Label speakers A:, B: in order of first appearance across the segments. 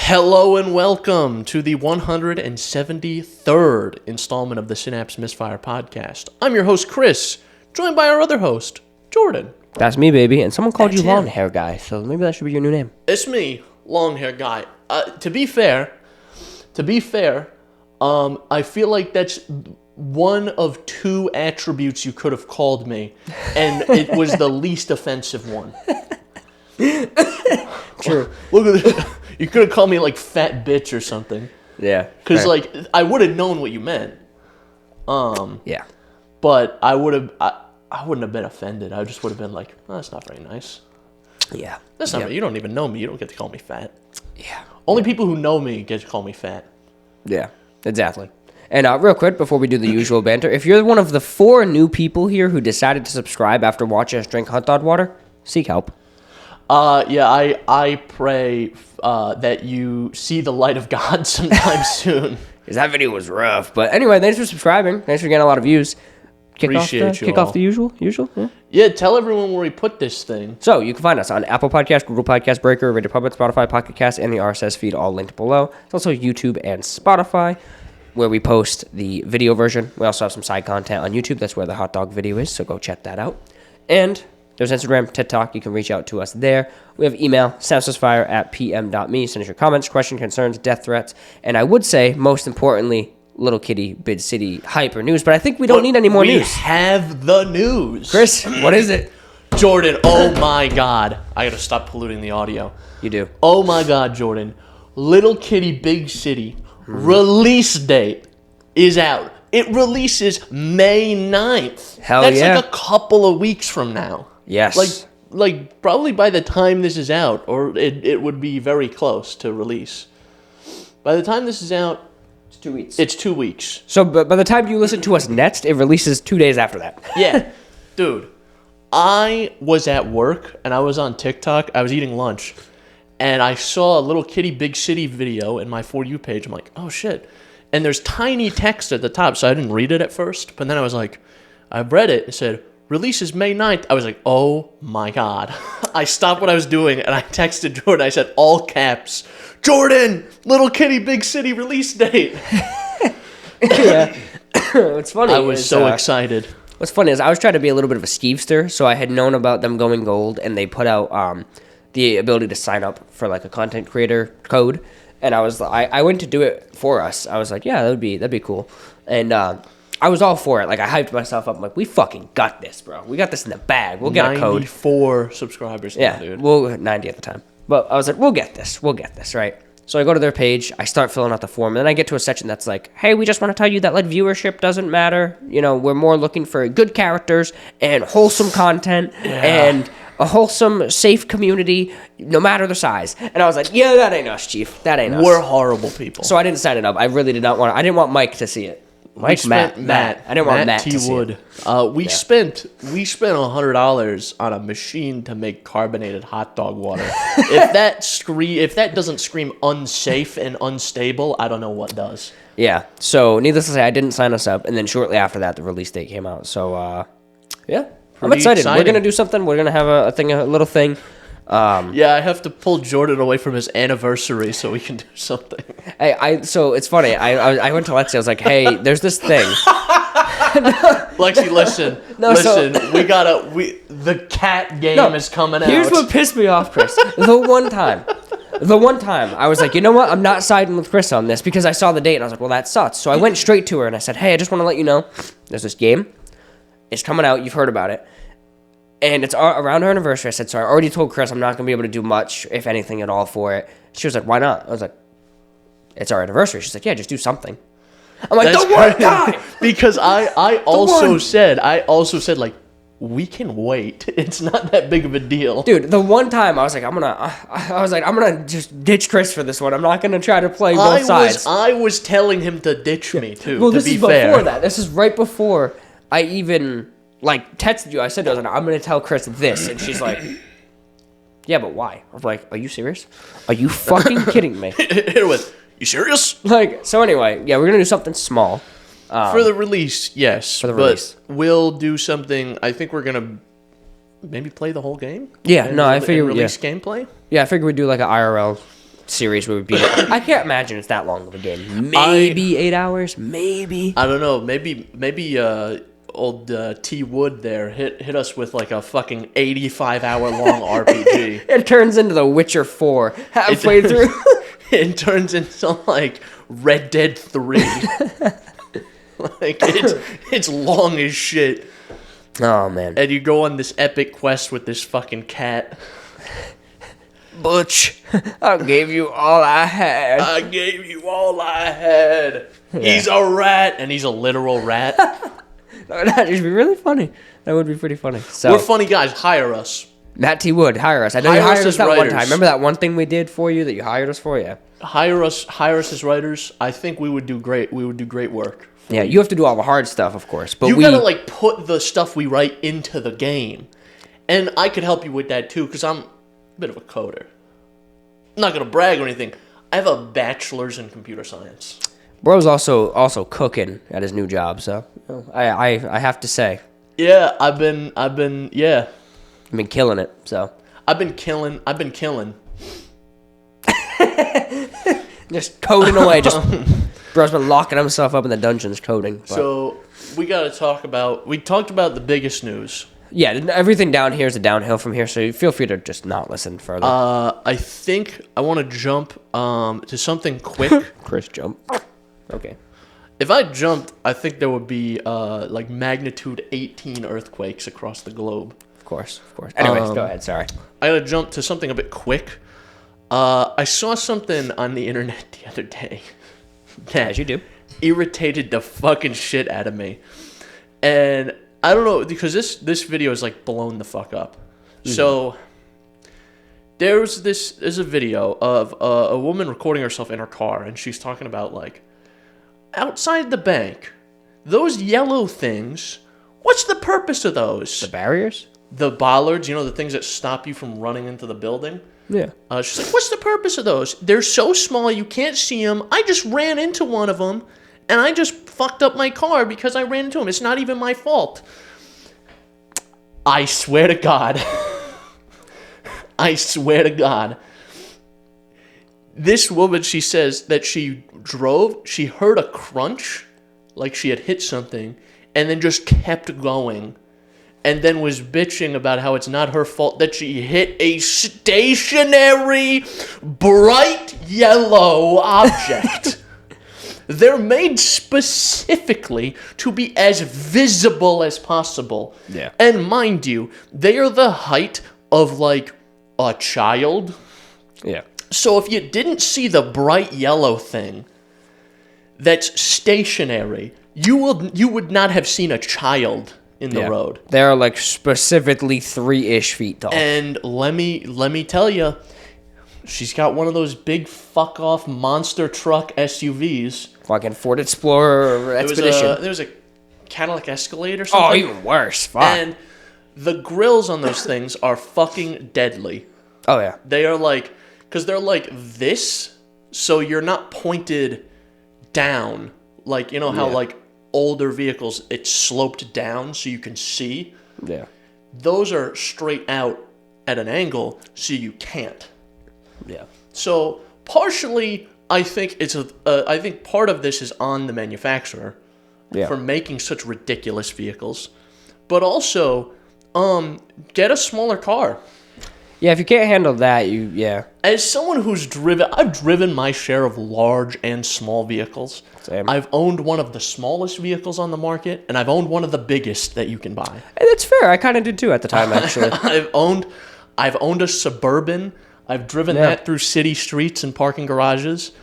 A: Hello and welcome to the 173rd installment of the Synapse Misfire Podcast. I'm your host, Chris, joined by our other host, Jordan.
B: That's me, baby. And someone called you long hair guy, so maybe that should be your new name.
A: It's me, long hair guy. To be fair, I feel like that's one of two attributes you could have called me, and it was the least offensive one.
B: True.
A: Look at this. You could have called me like fat bitch or something.
B: Yeah.
A: Because like I would have known what you meant.
B: Yeah.
A: But I wouldn't have been offended. I just would have been like, oh, that's not very nice.
B: Yeah.
A: That's not. You don't even know me. You don't get to call me fat.
B: Yeah.
A: Only people who know me get to call me fat.
B: Yeah. Exactly. And real quick, before we do the usual banter, if you're one of the 4 new people here who decided to subscribe after watching us drink hot dog water, seek help.
A: I pray that you see the light of God sometime soon.
B: Because that video was rough. But anyway, thanks for subscribing. Thanks for getting a lot of views. Kick off the usual? Yeah.
A: Yeah, tell everyone where we put this thing.
B: So, you can find us on Apple Podcasts, Google Podcasts, Breaker, Radio Public, Spotify, Pocket Cast, and the RSS feed, all linked below. It's also YouTube and Spotify, where we post the video version. We also have some side content on YouTube. That's where the hot dog video is, so go check that out. And there's Instagram, TikTok. You can reach out to us there. We have email, synapsemisfire@pm.me. Send us your comments, questions, concerns, death threats. And I would say, most importantly, Little Kitty, Bid City, hype or news. But I think we don't need any more news.
A: We have the news.
B: Chris, what is it?
A: Jordan, oh my God. I got to stop polluting the audio.
B: You do.
A: Oh my God, Jordan. Little Kitty, Big City release date is out. It releases May 9th. That's
B: yeah.
A: like a couple of weeks from now.
B: Yes.
A: Like probably by the time this is out, or it would be very close to release. By the time this is out,
B: It's 2 weeks.
A: it's 2 weeks.
B: So by the time you listen to us next, it releases 2 days after that.
A: Yeah. Dude, I was at work, and I was on TikTok. I was eating lunch, and I saw a Little Kitty Big City video in my For You page. I'm like, oh, shit. And there's tiny text at the top, so I didn't read it at first. But then I was like, I read it. It said, releases May 9th. I was like, oh, my God. I stopped what I was doing, and I texted Jordan. I said, all caps, Jordan, Little Kitty Big City release date.
B: Yeah. What's funny
A: I was so excited.
B: What's funny is I was trying to be a little bit of a skeevester, so I had known about them going gold, and they put out the ability to sign up for like a content creator code, and I went to do it for us. I was like, yeah, that'd be cool, and I was all for it. Like I hyped myself up. I'm like, we fucking got this, bro. We got this in the bag. We'll get a code.
A: 94 subscribers now, dude.
B: Well, 90 at the time, but I was like, we'll get this, right? So I go to their page, I start filling out the form, and then I get to a section that's like, hey, we just want to tell you that like viewership doesn't matter. You know, we're more looking for good characters and wholesome content and a wholesome, safe community, no matter the size. And I was like, yeah, that ain't us, Chief. That ain't us.
A: We're horrible people.
B: So I didn't sign it up. I really did not want to. I didn't want Mike to see it. Matt. I didn't want Matt to see it.
A: We spent $100 on a machine to make carbonated hot dog water. If that doesn't scream unsafe and unstable, I don't know what does.
B: Yeah. So needless to say, I didn't sign us up, and then shortly after that, the release date came out. So yeah, I'm excited. We're gonna do something. We're gonna have a little thing.
A: Yeah, I have to pull Jordan away from his anniversary so we can do something.
B: Hey, so it's funny. I went to Lexi. I was like, hey, there's this thing.
A: Lexi, listen. The cat game is coming out.
B: Here's what pissed me off, Chris. The one time, I was like, you know what? I'm not siding with Chris on this because I saw the date and I was like, well, that sucks. So I went straight to her and I said, hey, I just want to let you know, there's this game. It's coming out. You've heard about it. And it's around her anniversary. I said, so I already told Chris I'm not going to be able to do much, if anything at all, for it. She was like, why not? I was like, it's our anniversary. She's like, yeah, just do something. I'm like, the one time!
A: Because I also said, like, we can wait. It's not that big of a deal.
B: Dude, the one time I was like, I'm gonna just ditch Chris for this one. I'm not gonna try to play both sides.
A: I was telling him to ditch me, too,
B: well,
A: to be fair.
B: Before that. This is right before I even texted you. I said to her, I'm going to tell Chris this. And she's like, yeah, but why? I was like, are you serious? Are you fucking kidding me?
A: It was, you serious?
B: So anyway, yeah, we're going to do something small.
A: For the release, yes.
B: For the release.
A: We'll do something, I think we're going to maybe play the whole game?
B: Yeah, I figured,
A: release gameplay?
B: Yeah, I figured we'd do like an IRL series where we beat it. I can't imagine it's that long of a game. Maybe 8 hours. Maybe.
A: I don't know. Maybe old T Wood there hit us with like a fucking 85-hour long RPG.
B: It turns into The Witcher 4 halfway through.
A: It turns into like Red Dead 3. Like it's long as shit.
B: Oh man.
A: And you go on this epic quest with this fucking cat.
B: Butch, I gave you all I had.
A: I gave you all I had. Yeah. He's a rat, and he's a literal rat.
B: That'd just be really funny. That would be pretty funny. So,
A: we're funny guys. Hire us.
B: Matt T. Wood, hire us. I know you hired us that one time. Remember that one thing we did for you that you hired us for? Yeah.
A: Hire us as writers. I think we would do great. We would do great work.
B: Yeah, you have to do all the hard stuff, of course. But
A: you gotta like put the stuff we write into the game, and I could help you with that too because I'm a bit of a coder. I'm not gonna brag or anything. I have a bachelor's in computer science.
B: Bro's also cooking at his new job, so I have to say.
A: Yeah, I've been
B: killing it. So
A: I've been killing.
B: Just coding away. Bro's been locking himself up in the dungeons coding. But.
A: So we talked about the biggest news.
B: Yeah, everything down here is a downhill from here, so feel free to just not listen further.
A: I think I want to jump to something quick.
B: Chris, jump. Okay.
A: If I jumped, I think there would be like magnitude 18 earthquakes across the globe.
B: Of course. Anyways, go ahead. Sorry.
A: I gotta jump to something a bit quick. I saw something on the internet the other day that
B: as you do
A: irritated the fucking shit out of me, and I don't know because this video is like blown the fuck up. Mm-hmm. So there's a video of a woman recording herself in her car, and she's talking about like outside the bank, those yellow things. What's the purpose of those?
B: The barriers?
A: The bollards, the things that stop you from running into the building.
B: Yeah.
A: She's like, what's the purpose of those? They're so small you can't see them. I just ran into one of them, and I just fucked up my car because I ran into him. It's not even my fault. I swear to God. I swear to God. This woman, she says that she heard a crunch, like she had hit something, and then just kept going. And then was bitching about how it's not her fault that she hit a stationary, bright yellow object. They're made specifically to be as visible as possible.
B: Yeah.
A: And mind you, they are the height of like a child.
B: Yeah.
A: So if you didn't see the bright yellow thing that's stationary, you would not have seen a child in the road.
B: They're like specifically 3-ish feet tall.
A: And let me tell you, she's got one of those big fuck off monster truck SUVs.
B: Fucking Ford Explorer or Expedition.
A: There was a Cadillac Escalade or something.
B: Oh, even worse. Fuck.
A: And the grills on those things are fucking deadly.
B: Oh yeah.
A: They are like, because they're like this, so you're not pointed down. Like, you know how like older vehicles, it's sloped down so you can see.
B: Yeah.
A: Those are straight out at an angle so you can't.
B: Yeah.
A: So partially, I think I think part of this is on the manufacturer for making such ridiculous vehicles, but also get a smaller car.
B: Yeah, if you can't handle that,
A: As someone I've driven my share of large and small vehicles.
B: Same.
A: I've owned one of the smallest vehicles on the market, and I've owned one of the biggest that you can buy.
B: Hey, that's fair. I kind of did too at the time, actually.
A: I've owned a Suburban. I've driven that through city streets and parking garages.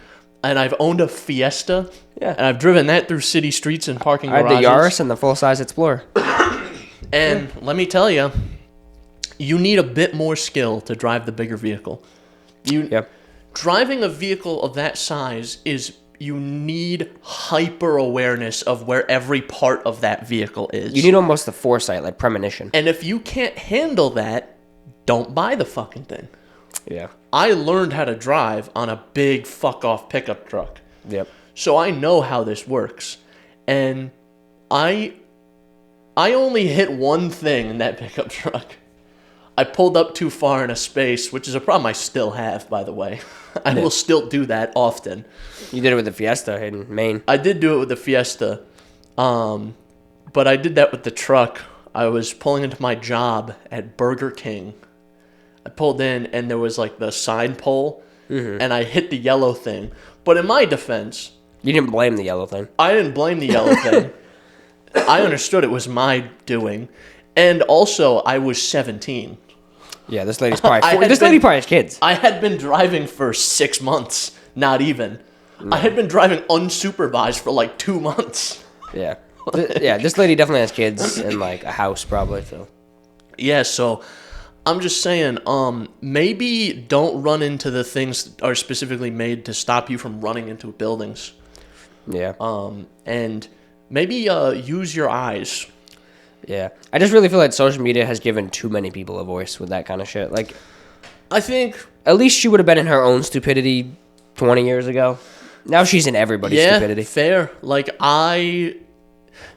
A: And I've owned a Fiesta.
B: Yeah.
A: And I've driven that through city streets and parking garages.
B: I had the Yaris and the full-size Explorer.
A: And let me tell you, you need a bit more skill to drive the bigger vehicle. Driving a vehicle of that size you need hyper awareness of where every part of that vehicle is.
B: You need almost the foresight, like premonition.
A: And if you can't handle that, don't buy the fucking thing.
B: Yeah.
A: I learned how to drive on a big fuck-off pickup truck.
B: Yep.
A: So I know how this works. And I only hit one thing in that pickup truck. I pulled up too far in a space, which is a problem I still have, by the way. I will still do that often.
B: You did it with the Fiesta in Maine.
A: I did do it with the Fiesta, but I did that with the truck. I was pulling into my job at Burger King. I pulled in, and there was like the sign pole, and I hit the yellow thing. But in my defense...
B: You didn't blame the yellow thing.
A: I didn't blame the yellow thing. I understood it was my doing. And also, I was 17.
B: Yeah, this lady's probably... This lady probably has kids.
A: I had been driving for 6 months. Not even. No. I had been driving unsupervised for like 2 months.
B: Yeah. This lady definitely has kids and like a house probably. So.
A: Yeah, so I'm just saying, maybe don't run into the things that are specifically made to stop you from running into buildings.
B: Yeah.
A: And maybe use your eyes.
B: Yeah. I just really feel like social media has given too many people a voice with that kind of shit. Like,
A: I think...
B: At least she would have been in her own stupidity 20 years ago. Now she's in everybody's stupidity.
A: Yeah, fair. Like,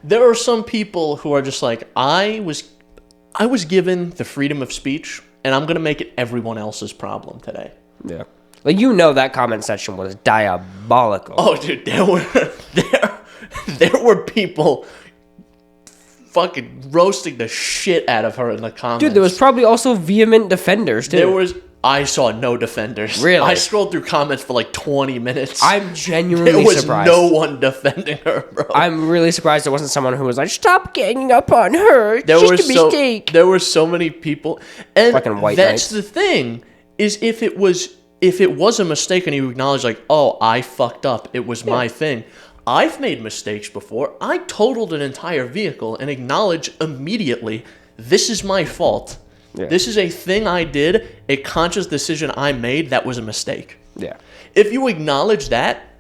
A: there are some people who are just like, I was given the freedom of speech, and I'm going to make it everyone else's problem today.
B: Yeah. Like, you know that comment section was diabolical.
A: Oh, dude, there were people fucking roasting the shit out of her in the comments.
B: Dude, there was probably also vehement defenders, too.
A: I saw no defenders.
B: Really?
A: I scrolled through comments for like 20 minutes.
B: I'm genuinely surprised.
A: There was no one defending her, bro.
B: I'm really surprised there wasn't someone who was like, stop ganging up on her. It's just a mistake.
A: There were so many people. And
B: fucking white
A: that's
B: knights.
A: The thing, is if it was a mistake and you acknowledge like, oh, I fucked up, it was my thing. I've made mistakes before. I totaled an entire vehicle and acknowledge immediately, this is my fault. Yeah. This is a thing I did, a conscious decision I made that was a mistake.
B: Yeah.
A: If you acknowledge that,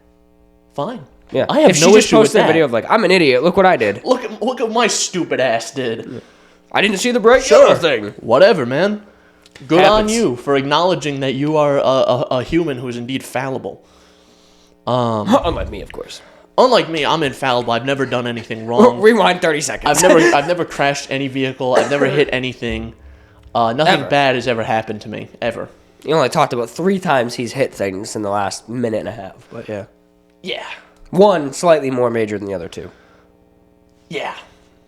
A: fine.
B: Yeah.
A: I have no issue with that. If she just posted
B: a video of like, I'm an idiot, look what I did.
A: Look at what my stupid ass did.
B: I didn't see the bright yellow thing.
A: Whatever, man. Good on you for acknowledging that you are a human who is indeed fallible.
B: Unlike me, of course.
A: Unlike me, I'm infallible. I've never done anything wrong.
B: Rewind 30 seconds.
A: I've never crashed any vehicle. I've never hit anything. Nothing bad has ever happened to me, ever.
B: You only talked about 3 times he's hit things in the last minute and a half, but yeah.
A: Yeah.
B: One slightly more major than the other 2.
A: Yeah.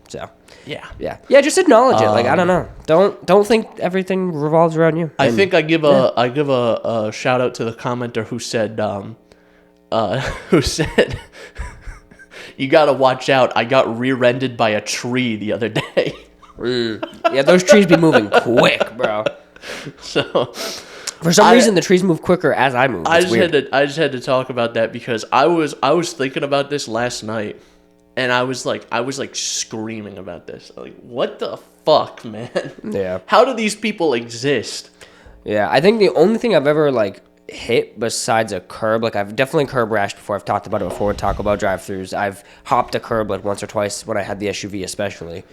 B: So.
A: Yeah.
B: Yeah. Yeah, just acknowledge it. Like, I don't know. Don't think everything revolves around you.
A: I think I give a shout out to the commenter who said, you gotta watch out, I got rear-ended by a tree the other day.
B: Yeah, those trees be moving quick, bro.
A: So,
B: for some reason, the trees move quicker as I move.
A: I just had to talk about that because I was thinking about this last night, and I was like screaming about this. Like, what the fuck, man?
B: Yeah.
A: How do these people exist?
B: Yeah, I think the only thing I've ever like hit besides a curb, like I've definitely curb rashed before. I've talked about it before. Taco Bell drive-thrus. I've hopped a curb like once or twice when I had the SUV, especially.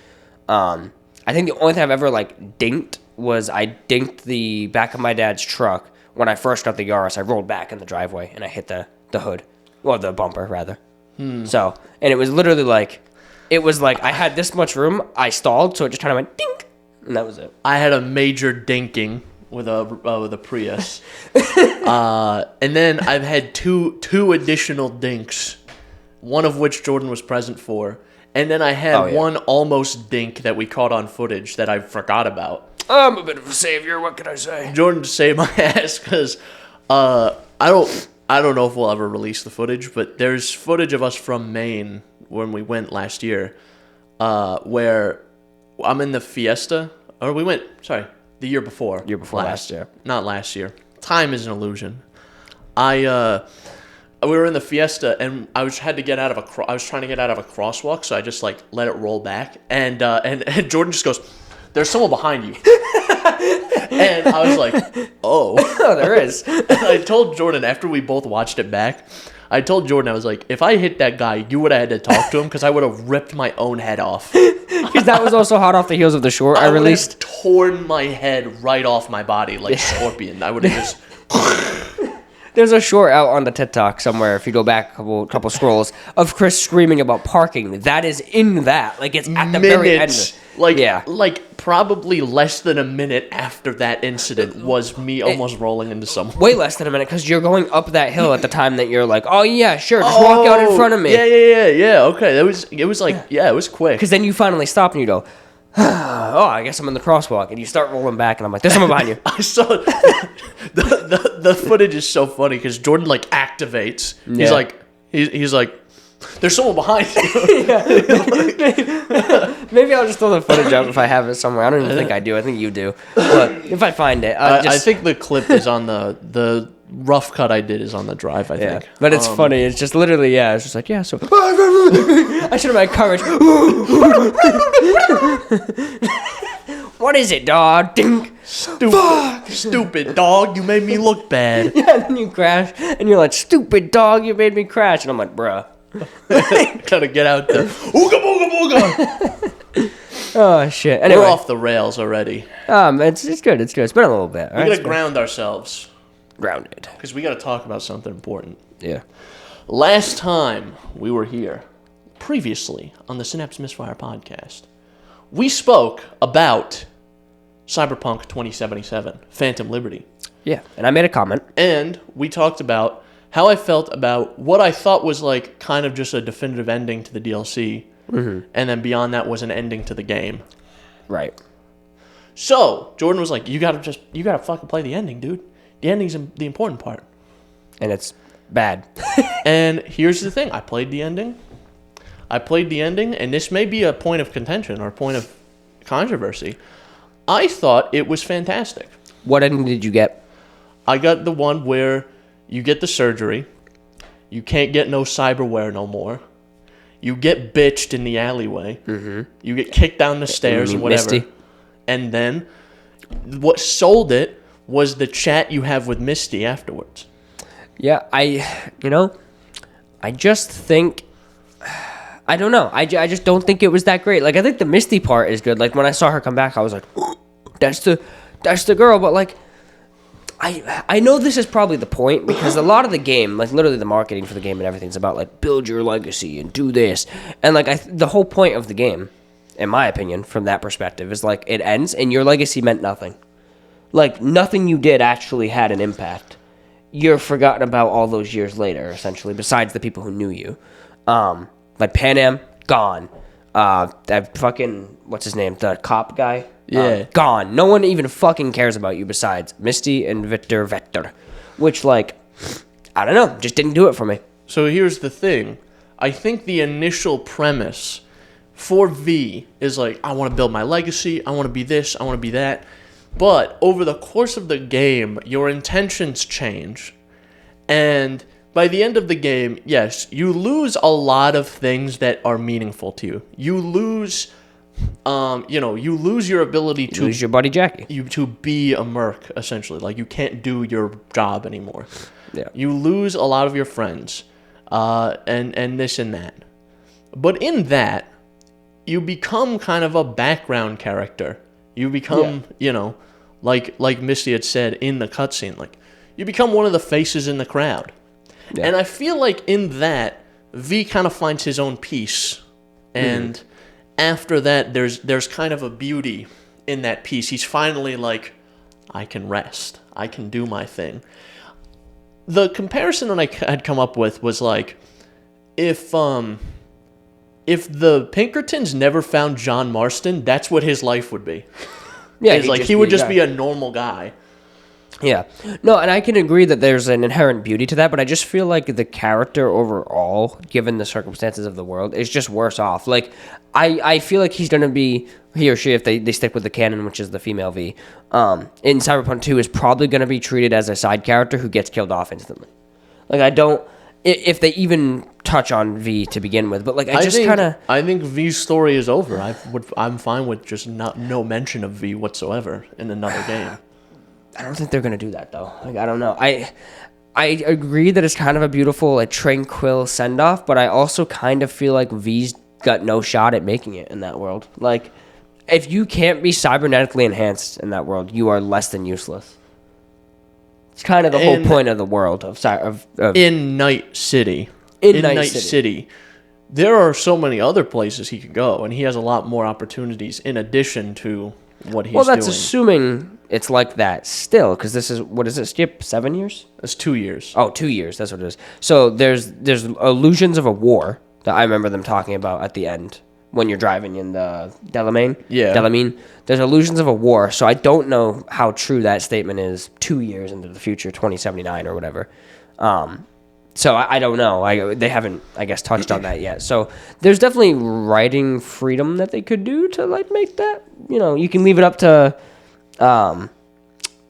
B: I think the only thing I've ever like dinked was I dinked the back of my dad's truck when I first got the Yaris. I rolled back in the driveway and I hit the hood, well, the bumper rather. So, and it was literally like, I had this much room. I stalled, so it just kind of went dink, and that was it.
A: I had a major dinking with a Prius, and then I've had two additional dinks, one of which Jordan was present for. And then I had one almost dink that we caught on footage that I forgot about.
B: I'm a bit of a savior. What can I say?
A: Jordan saved my ass because I don't know if we'll ever release the footage, but there's footage of us from Maine when we went last year, where I'm in the Fiesta, or the year before.
B: Last year.
A: Not last year. Time is an illusion. We were in the Fiesta, and I was trying to get out of a crosswalk, so I just like let it roll back, and Jordan just goes, "There's someone behind you," and I was like, "Oh,
B: there is."
A: And I told Jordan after we both watched it back. I told Jordan, I was like, if I hit that guy, you would have had to talk to him because I would have ripped my own head off.
B: Because that was also hot off the heels of the short I released.
A: Would have torn my head right off my body like Scorpion. I would have just.
B: There's a short out on the TikTok somewhere, if you go back a couple scrolls, of Chris screaming about parking. That is in that. Like, it's at the very end.
A: Like probably less than a minute after that incident was me almost rolling into someone.
B: Way less than a minute, because you're going up that hill at the time that you're like, oh yeah, sure, just walk out in front of me.
A: Yeah. Okay, it was quick.
B: Because then you finally stop and you go, oh, I guess I'm in the crosswalk, and you start rolling back, and I'm like, there's someone behind you.
A: I saw the footage is so funny because Jordan like activates. He's like, there's someone behind you.
B: Maybe I'll just throw the footage up if I have it somewhere. I don't even think I do. I think you do. But if I find it,
A: I think the clip is on the rough cut I did is on the drive. I think.
B: But it's funny. It's just literally it's just like so. I should have had courage. What is it, dog? Dink.
A: Stupid dog, you made me look bad.
B: Yeah, and then you crash, and you're like, stupid dog, you made me crash. And I'm like, bruh.
A: Gotta get out there. Ooga booga booga.
B: Oh, shit. Anyway.
A: We're off the rails already.
B: It's good. It's been a little bit.
A: We gotta ground ourselves.
B: Grounded.
A: Because we gotta talk about something important.
B: Yeah.
A: Last time we were here, previously on the Synapse Misfire Podcast, we spoke about Cyberpunk 2077, Phantom Liberty.
B: Yeah, and I made a comment.
A: And we talked about how I felt about what I thought was like kind of just a definitive ending to the DLC. Mm-hmm. And then beyond that was an ending to the game.
B: Right.
A: So, Jordan was like, you gotta fucking play the ending, dude. The ending's the important part.
B: And it's bad.
A: And here's the thing. I played the ending, and this may be a point of contention or a point of controversy. I thought it was fantastic.
B: What ending did you get?
A: I got the one where you get the surgery, you can't get no cyberware no more, you get bitched in the alleyway, you get kicked down the stairs and whatever.
B: Misty.
A: And then what sold it was the chat you have with Misty afterwards.
B: Yeah, I just think, I don't know. I just don't think it was that great. Like, I think the Misty part is good. Like, when I saw her come back, I was like, that's the girl. But, like, I know this is probably the point, because a lot of the game, like, literally the marketing for the game and everything's about, like, build your legacy and do this. And, like, the whole point of the game, in my opinion, from that perspective, is, like, it ends and your legacy meant nothing. Like, nothing you did actually had an impact. You're forgotten about all those years later, essentially, besides the people who knew you. Like Pan Am, gone. That fucking, what's his name? The cop guy?
A: Yeah.
B: Gone. No one even fucking cares about you besides Misty and Victor, which, like, I don't know, just didn't do it for me.
A: So here's the thing. I think the initial premise for V is like, I want to build my legacy, I want to be this, I want to be that. But over the course of the game, your intentions change. And by the end of the game, yes, you lose a lot of things that are meaningful to you. You lose, you lose your ability to
B: lose your buddy Jackie.
A: To be a merc, essentially. Like, you can't do your job anymore.
B: Yeah.
A: You lose a lot of your friends, and this and that. But in that, you become kind of a background character. You become, like Misty had said in the cutscene, like, you become one of the faces in the crowd. Yeah. And I feel like in that, V kind of finds his own peace. And after that, there's kind of a beauty in that peace. He's finally like, I can rest. I can do my thing. The comparison that I had come up with was like, if the Pinkertons never found John Marston, that's what his life would be. Yeah, he would just be a normal guy.
B: Yeah. No, and I can agree that there's an inherent beauty to that, but I just feel like the character overall, given the circumstances of the world, is just worse off. Like, I feel like he's going to be, he or she, if they stick with the canon, which is the female V, in Cyberpunk 2 is probably going to be treated as a side character who gets killed off instantly. Like, I don't, if they even touch on V to begin with, but like, I
A: think V's story is over. I'm fine with just no mention of V whatsoever in another game.
B: I don't think they're going to do that, though. Like, I don't know. I agree that it's kind of a beautiful, like, tranquil send-off, but I also kind of feel like V's got no shot at making it in that world. Like, if you can't be cybernetically enhanced in that world, you are less than useless. It's kind of the whole point of the world of
A: in Night City. In Night City, there are so many other places he could go, and he has a lot more opportunities in addition to what he's doing.
B: Well, that's assuming it's like that still, because this is, what is it, Skip? 7 years?
A: It's 2 years.
B: Oh, 2 years. That's what it is. So there's illusions of a war that I remember them talking about at the end when you're driving in the Delamine.
A: Yeah.
B: Delamine. There's illusions of a war, so I don't know how true that statement is 2 years into the future, 2079 or whatever. So I don't know. They haven't, I guess, touched on that yet. So there's definitely writing freedom that they could do to like make that. You know, you can leave it up to,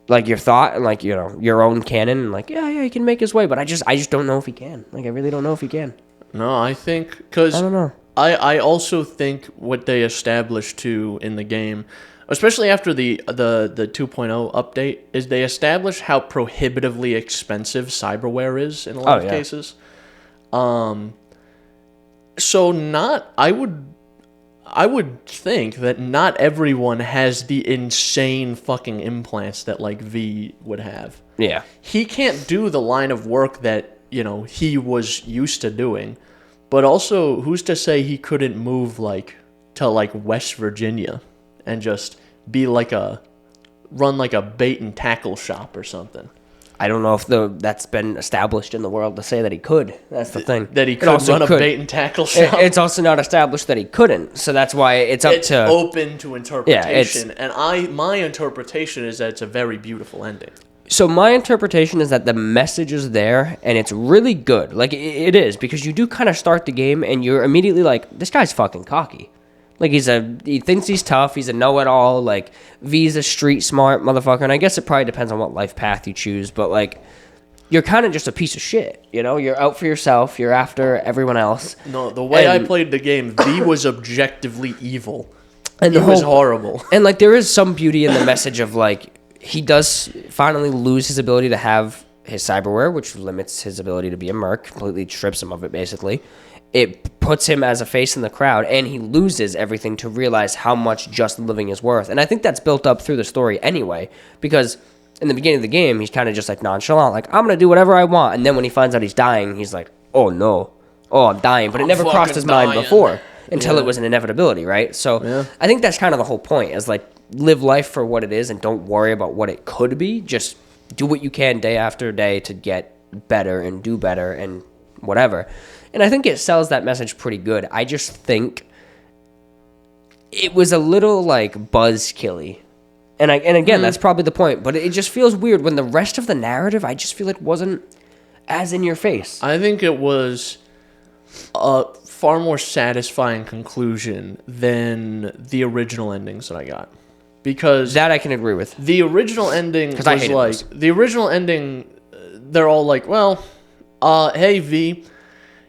B: like your thought and like your own canon. And like, yeah, he can make his way. But I just don't know if he can. Like, I really don't know if he can.
A: No, I think because
B: I don't know.
A: I also think what they established too in the game, especially after the 2.0 update, is they established how prohibitively expensive cyberware is in a lot of cases. So I would think that not everyone has the insane fucking implants that like V would have.
B: Yeah.
A: He can't do the line of work that, he was used to doing. But also, who's to say he couldn't move like to like West Virginia and just be like run like a bait and tackle shop or something?
B: I don't know if that's been established in the world to say that he could. That's the thing.
A: That he could run a bait and tackle shop?
B: It's also not established that he couldn't. So that's why it's
A: open to interpretation. And my interpretation is that it's a very beautiful ending.
B: So my interpretation is that the message is there, and it's really good. Like, it is, because you do kind of start the game, and you're immediately like, this guy's fucking cocky. Like, he thinks he's tough, he's a know-it-all, like, V's a street-smart motherfucker, and I guess it probably depends on what life path you choose, but, like, you're kind of just a piece of shit, You're out for yourself, you're after everyone else.
A: No, the way I played the game, V was objectively evil. And he was horrible.
B: And, like, there is some beauty in the message of, like, he does finally lose his ability to have his cyberware, which limits his ability to be a merc, completely strips him of it, basically. It puts him as a face in the crowd, and he loses everything to realize how much just living is worth. And I think that's built up through the story anyway, because in the beginning of the game, he's kind of just like nonchalant, like, I'm going to do whatever I want. And then when he finds out he's dying, he's like, oh no, I'm dying. But it never crossed his mind before until it was an inevitability, right? So I think that's kind of the whole point, is like, live life for what it is and don't worry about what it could be. Just do what you can day after day to get better and do better and whatever. And I think it sells that message pretty good. I just think it was a little like buzzkilly. And again, that's probably the point. But it just feels weird when the rest of the narrative, I just feel it wasn't as in your face.
A: I think it was a far more satisfying conclusion than the original endings that I got. Because
B: that I can agree with.
A: The original ending was
B: like
A: those. The original ending, they're all like, well, hey V,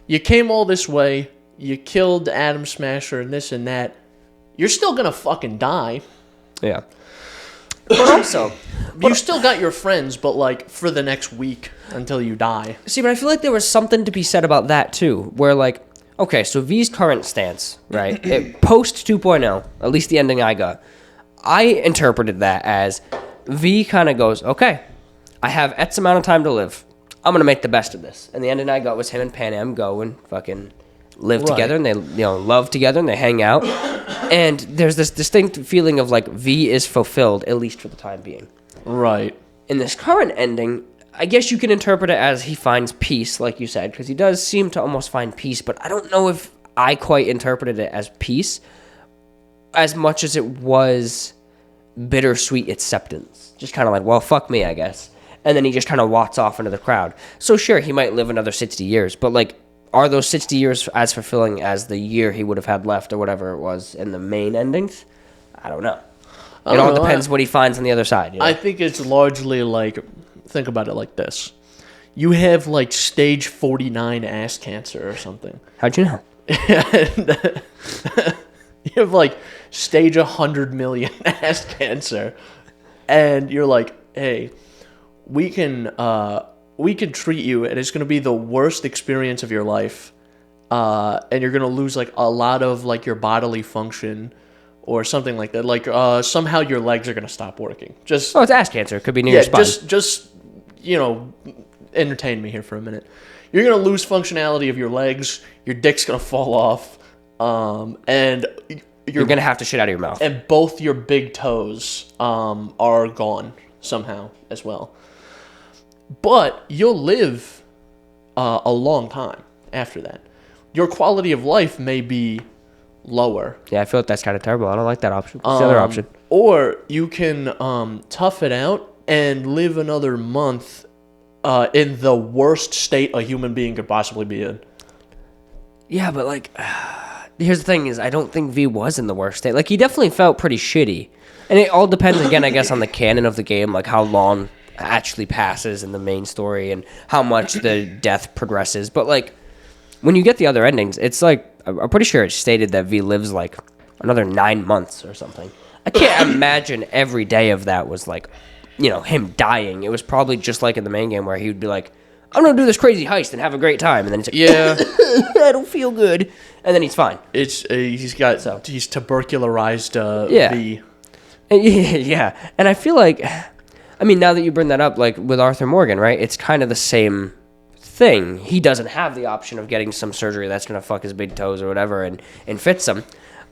A: you came all this way, you killed Atom Smasher and this and that. You're still gonna fucking die.
B: Yeah. But also,
A: you still got your friends, but like for the next week until you die.
B: See, but I feel like there was something to be said about that too, where like, okay, so V's current stance, right? Post 2.0, at least the ending I got. I interpreted that as V kind of goes, okay, I have X amount of time to live. I'm going to make the best of this. And the ending I got was him and Pan Am go and fucking live together, and they love together, and they hang out. And there's this distinct feeling of like V is fulfilled, at least for the time being.
A: Right.
B: In this current ending, I guess you can interpret it as he finds peace, like you said, because he does seem to almost find peace, but I don't know if I quite interpreted it as peace as much as it was bittersweet acceptance. Just kind of like, well, fuck me, I guess. And then he just kind of walks off into the crowd. So sure, he might live another 60 years, but like, are those 60 years as fulfilling as the year he would have had left or whatever it was in the main endings? I don't know. It all depends what he finds on the other side.
A: I think it's largely like, think about it like this. You have like stage 49 ass cancer or something.
B: How'd you know?
A: You have like stage 100 million ass cancer, and you're like, hey, we can treat you, and it's going to be the worst experience of your life, and you're going to lose like a lot of like your bodily function or something like that. Like somehow your legs are going to stop working. Just
B: it's ass cancer. It could be near your spine.
A: Just entertain me here for a minute. You're going to lose functionality of your legs. Your dick's going to fall off. And
B: you're going to have to shit out of your mouth.
A: And both your big toes are gone somehow as well. But you'll live a long time after that. Your quality of life may be lower.
B: Yeah, I feel like that's kind of terrible. I don't like that option. It's the other option.
A: Or you can tough it out and live another month in the worst state a human being could possibly be in.
B: Yeah, but like, here's the thing: is I don't think V was in the worst state. Like, he definitely felt pretty shitty, and it all depends again, I guess, on the canon of the game, like how long actually passes in the main story and how much the death progresses. But like, when you get the other endings, it's like I'm pretty sure it's stated that V lives like another 9 months or something. I can't imagine every day of that was like, you know, him dying. It was probably just like in the main game where he would be like, I'm going to do this crazy heist and have a great time. And then he's like,
A: yeah,
B: I don't feel good. And then he's fine.
A: He's tubercularized
B: yeah.
A: V.
B: Yeah. And I feel like, I mean, now that you bring that up, like with Arthur Morgan, right? It's kind of the same thing. He doesn't have the option of getting some surgery that's going to fuck his big toes or whatever and fits him.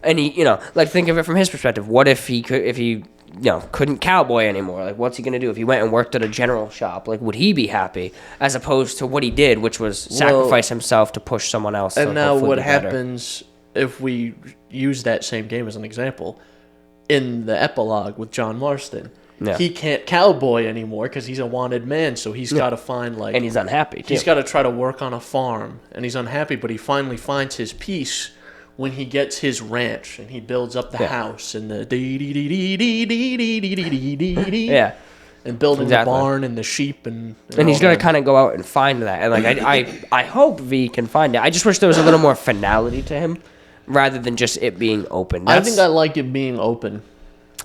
B: And he, you know, like think of it from his perspective. What if he couldn't cowboy anymore? Like, what's he going to do if he went and worked at a general shop? Like, would he be happy as opposed to what he did, which was sacrifice himself to push someone else?
A: And now what happens if we use that same game as an example? In the epilogue with John Marston, he can't cowboy anymore because he's a wanted man, so he's got to find like...
B: And he's unhappy, too.
A: He's got to try to work on a farm, and he's unhappy, but he finally finds his peace when he gets his ranch and he builds up the house and the and building the barn and the sheep and
B: he's gonna kind of go out and find that, and like I hope V can find it. I just wish there was a little more finality to him rather than just it being open.
A: I think I like it being open.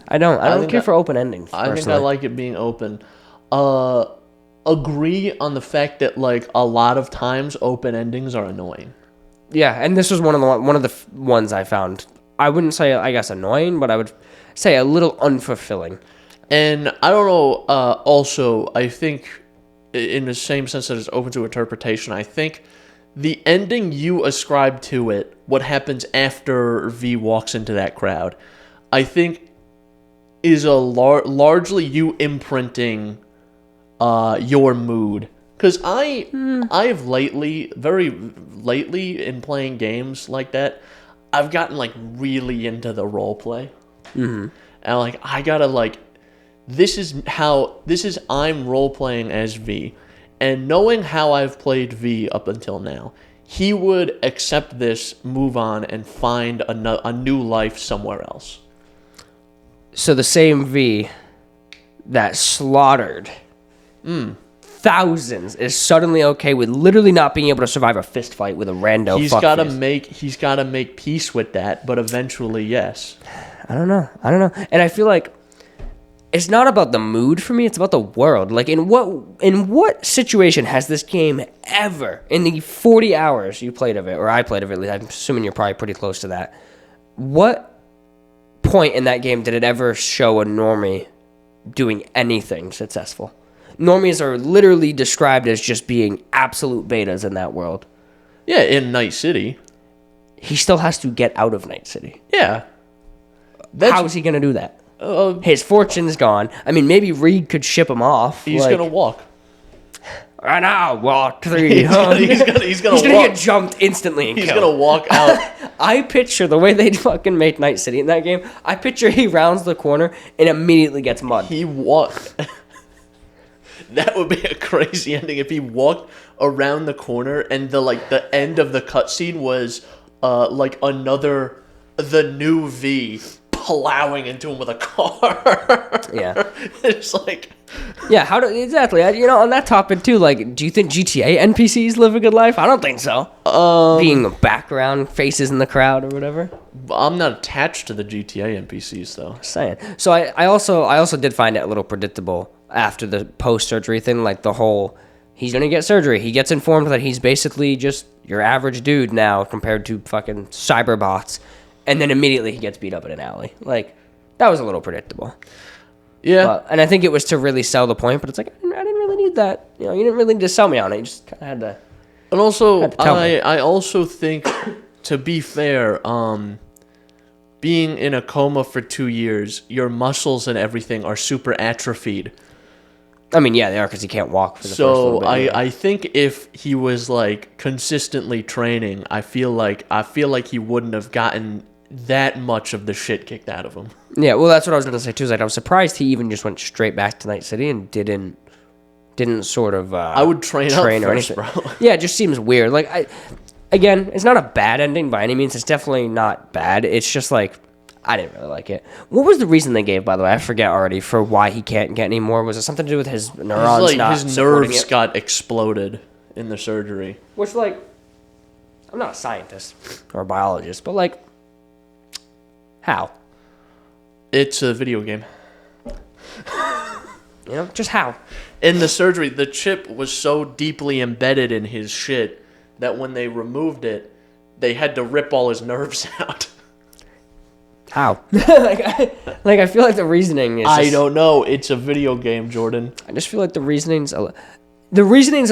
B: I don't care for open endings.
A: I think I like it being open. Agree on the fact that like a lot of times open endings are annoying.
B: Yeah, and this was one of the ones I found. I wouldn't say, I guess, annoying, but I would say a little unfulfilling.
A: And I don't know. Also, I think in the same sense that it's open to interpretation, I think the ending you ascribe to it, what happens after V walks into that crowd, I think is a largely you imprinting your mood. Because I have very lately in playing games like that, I've gotten like really into the role play. Mm-hmm. And like I gotta like, this is I'm role playing as V, and knowing how I've played V up until now, he would accept this, move on, and find a new life somewhere else.
B: So the same V that slaughtered thousands is suddenly okay with literally not being able to survive a fist fight with a rando. He's
A: got to make peace with that, but eventually, yes.
B: I don't know. And I feel like it's not about the mood for me, it's about the world. Like, in what situation has this game ever, in the 40 hours you played of it, or I played of it, at least, I'm assuming you're probably pretty close to that, what point in that game did it ever show a normie doing anything successful? Normies are literally described as just being absolute betas in that world.
A: Yeah, in Night City.
B: He still has to get out of Night City.
A: Yeah.
B: How is he going to do that? His fortune's gone. I mean, maybe Reed could ship him off.
A: He's going to walk.
B: Right now, walk 3.
A: He's going to
B: get jumped instantly and
A: killed.
B: He's
A: going to walk out.
B: I picture the way they fucking make Night City in that game. I picture he rounds the corner and immediately gets mud.
A: He walked... That would be a crazy ending if he walked around the corner and the end of the cutscene was the new V plowing into him with a car.
B: Yeah,
A: it's like,
B: yeah. Exactly? On that topic too. Like, do you think GTA NPCs live a good life? I don't think so. Being background faces in the crowd or whatever.
A: I'm not attached to the GTA NPCs though.
B: Just saying. So I also did find it a little predictable after the post-surgery thing, like the whole, he's gonna get surgery. He gets informed that he's basically just your average dude now compared to fucking cyberbots, and then immediately he gets beat up in an alley. Like, that was a little predictable.
A: Yeah.
B: And I think it was to really sell the point, but it's like, I didn't really need need that. You know, you didn't really need to sell me on it. You just kind of had to.
A: And also,
B: had to tell me.
A: I also think, to be fair, being in a coma for 2 years, your muscles and everything are super atrophied.
B: I mean, yeah, they are because he can't walk for the first little bit.
A: So I think if he was like consistently training, I feel like he wouldn't have gotten that much of the shit kicked out of him.
B: Yeah, well, that's what I was going to say too. Is like, I'm surprised he even just went straight back to Night City and didn't sort of.
A: I would train up first, bro.
B: Yeah, it just seems weird. Like, again, it's not a bad ending by any means. It's definitely not bad. It's just like, I didn't really like it. What was the reason they gave, by the way? I forget already, for why he can't get any more. Was it something to do with his neurons not
A: his nerves got exploded in the surgery?
B: Which, like, I'm not a scientist or a biologist, but, like, how?
A: It's a video game.
B: You know, just how?
A: In the surgery, the chip was so deeply embedded in his shit that when they removed it, they had to rip all his nerves out.
B: How? I feel like the reasoning is.
A: I don't know. It's a video game, Jordan.
B: I just feel like the reasoning's a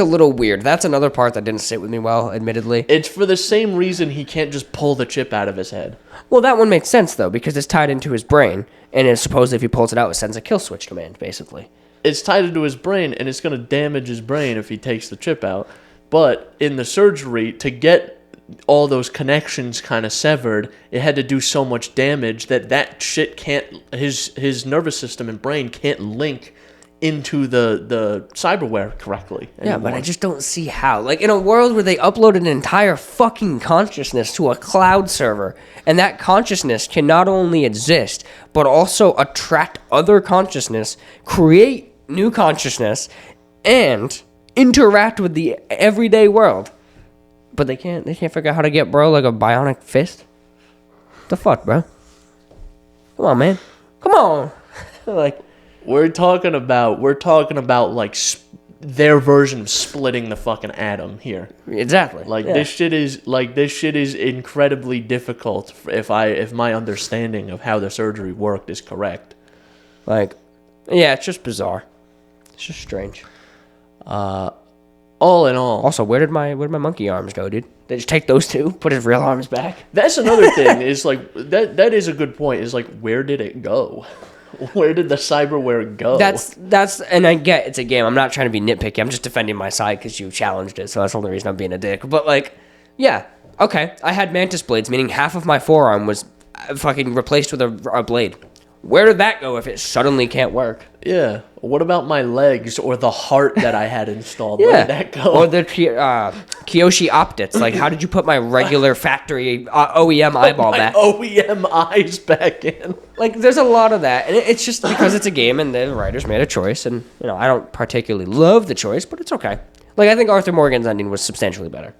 B: little weird. That's another part that didn't sit with me well, admittedly.
A: It's for the same reason he can't just pull the chip out of his head.
B: Well, that one makes sense though because it's tied into his brain, and it's supposedly if he pulls it out, it sends a kill switch command, basically.
A: It's tied into his brain, and it's going to damage his brain if he takes the chip out. But in the surgery, to get all those connections kind of severed, it had to do so much damage that shit can't, his nervous system and brain can't link into the cyberware correctly anymore.
B: Yeah, but I just don't see how. Like, in a world where they uploaded an entire fucking consciousness to a cloud server, and that consciousness can not only exist, but also attract other consciousness, create new consciousness, and interact with the everyday world. But they can't figure out how to get bro like a bionic fist? The fuck, bro? Come on, man. Come on. Like,
A: we're talking about like their version of splitting the fucking atom here.
B: Exactly.
A: Like, yeah. This shit is incredibly difficult if my understanding of how the surgery worked is correct.
B: Like, yeah, it's just bizarre. It's just strange.
A: All in all.
B: Also, where did my monkey arms go, dude? They just take those two, put his real arms back.
A: That's another thing. Is like that is a good point. Is like, where did it go? Where did the cyberware go?
B: That's and I get it's a game. I'm not trying to be nitpicky. I'm just defending my side because you challenged it. So that's the only reason I'm being a dick. But like, yeah, okay. I had mantis blades, meaning half of my forearm was fucking replaced with a blade. Where did that go if it suddenly can't work?
A: Yeah. What about my legs or the heart that I had installed?
B: Yeah.
A: Where did that go?
B: Or the Kyoshi optics. Like, how did you put my regular factory OEM eyeball back?
A: OEM eyes back in.
B: Like, there's a lot of that. And it's just because it's a game and the writers made a choice. And, you know, I don't particularly love the choice, but it's okay. Like, I think Arthur Morgan's ending was substantially better.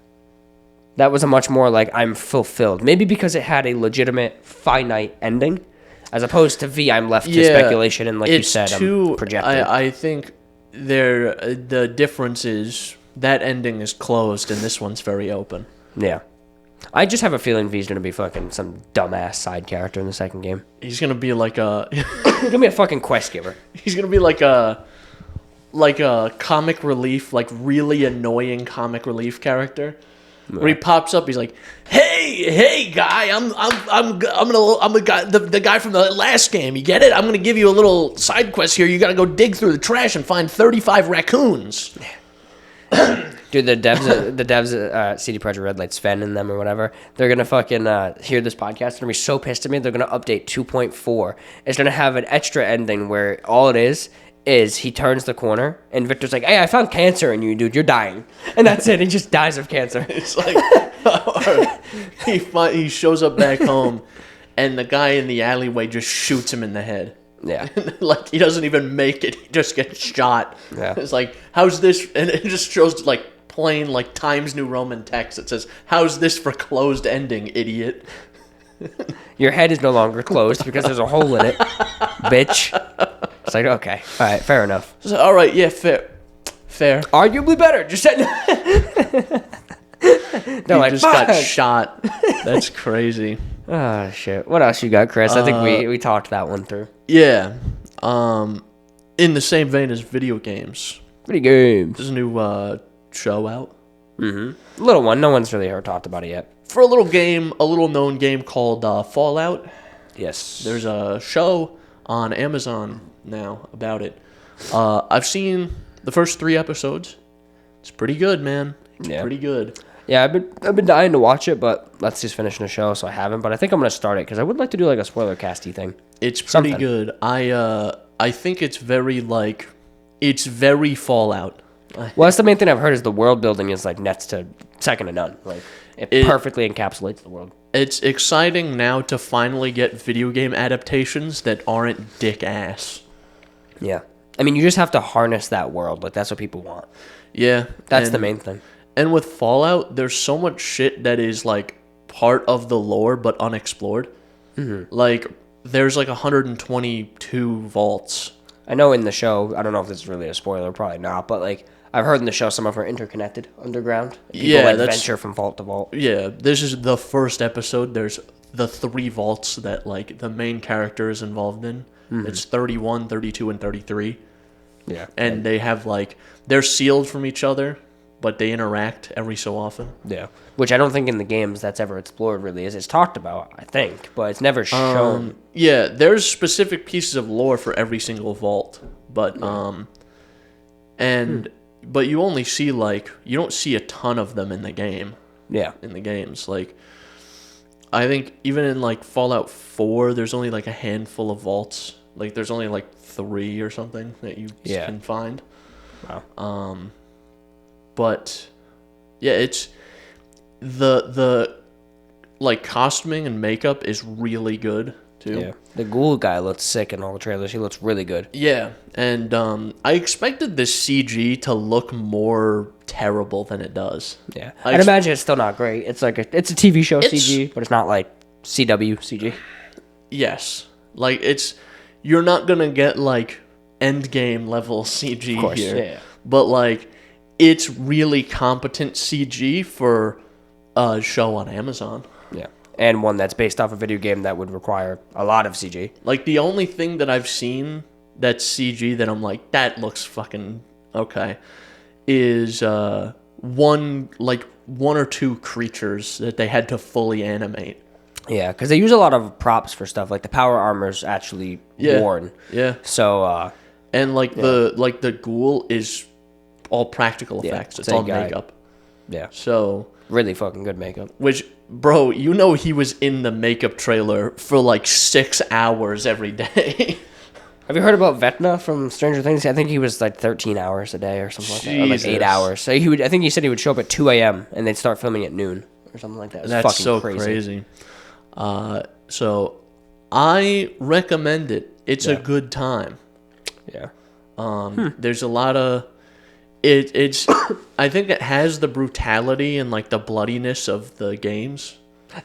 B: That was a much more, like, I'm fulfilled. Maybe because it had a legitimate, finite ending. As opposed to V, I'm left to speculation, and like you said, I'm projecting.
A: I think the difference is that ending is closed, and this one's very open.
B: Yeah. I just have a feeling V's going to be fucking some dumbass side character in the second game.
A: He's going to be like a...
B: He's going to be a fucking quest giver.
A: He's going to be like a comic relief, like really annoying comic relief character. Where he pops up, he's like, "Hey, guy, I'm the guy, the guy from the last game. You get it? I'm gonna give you a little side quest here. You gotta go dig through the trash and find 35 raccoons."
B: Dude, the devs, CD Projekt Red, like Sven and them or whatever, they're gonna fucking hear this podcast. They're gonna be so pissed at me. They're gonna update 2.4. It's gonna have an extra ending where all it is he turns the corner and Victor's like, "Hey, I found cancer in you, dude. You're dying," and that's it. He just dies of cancer.
A: It's like he shows up back home, and the guy in the alleyway just shoots him in the head.
B: Yeah,
A: like he doesn't even make it. He just gets shot.
B: Yeah,
A: it's like, how's this? And it just shows like plain like Times New Roman text that says, "How's this for closed ending, idiot?"
B: Your head is no longer closed because there's a hole in it, bitch. It's like, okay, all right, fair enough.
A: So, all right, yeah, fair.
B: Arguably better. Just said.
A: They're like, just got shot. That's crazy.
B: Oh shit! What else you got, Chris? I think we talked that one through.
A: Yeah. In the same vein as video games,
B: Video games.
A: There's a new show out.
B: Little one. No one's really ever talked about it yet.
A: For a little known game called Fallout.
B: Yes.
A: There's a show on Amazon now about it. I've seen the first 3 episodes. It's pretty good, man. It's pretty good.
B: Yeah, I've been dying to watch it, but let's just finish the show, so I haven't. But I think I'm gonna start it because I would like to do like a spoiler casty thing.
A: It's pretty good. I think it's very Fallout.
B: Well, that's the main thing I've heard is the world building is like next to second to none. Like it perfectly encapsulates the world.
A: It's exciting now to finally get video game adaptations that aren't dick ass.
B: Yeah, I mean, you just have to harness that world. Like that's what people want.
A: Yeah,
B: that's the main thing.
A: And with Fallout, there's so much shit that is like part of the lore but unexplored. Like there's like 122 vaults.
B: I know in the show, I don't know if this is really a spoiler, probably not, but like I've heard in the show some of them are interconnected underground. People venture from vault to vault.
A: Yeah, this is the first episode. There's the 3 vaults that like the main character is involved in. It's 31, 32, and 33.
B: Yeah.
A: And they have like they're sealed from each other, but they interact every so often.
B: Yeah. Which I don't think in the games that's ever explored really is. It's talked about, I think, but it's never shown.
A: Yeah, there's specific pieces of lore for every single vault, but but you only see you don't see a ton of them in the game.
B: Yeah.
A: In the games, like I think even in like Fallout 4, there's only like a handful of vaults. Like there's only like 3 or something that you can find.
B: Wow.
A: But yeah, it's the like costuming and makeup is really good too.
B: Yeah. The ghoul guy looks sick in all the trailers. He looks really good.
A: Yeah, and I expected this CG to look more terrible than it does.
B: Yeah. I'd imagine it's still not great. It's like it's a TV show CG, but it's not like CW CG.
A: Yes. Like you're not going to get like Endgame level CG
B: of course,
A: here.
B: Yeah.
A: But like it's really competent CG for a show on Amazon.
B: Yeah. And one that's based off a video game that would require a lot of CG.
A: Like the only thing that I've seen that's CG that I'm like, that looks fucking okay, is one or 2 creatures that they had to fully animate.
B: Yeah, because they use a lot of props for stuff. Like the power armor's actually worn.
A: Yeah.
B: So
A: and the ghoul is all practical effects. It's all makeup.
B: Yeah.
A: So
B: really fucking good makeup.
A: Which, bro, you know he was in the makeup trailer for like 6 hours every day.
B: Have you heard about Vecna from Stranger Things? I think he was like 13 hours a day or something like that. Or like 8 hours. So I think he said he would show up at 2 a.m. and they'd start filming at noon or something like that. That's fucking
A: so
B: crazy.
A: So I recommend it. It's a good time.
B: Yeah.
A: There's a lot of it's I think it has the brutality and like the bloodiness of the games.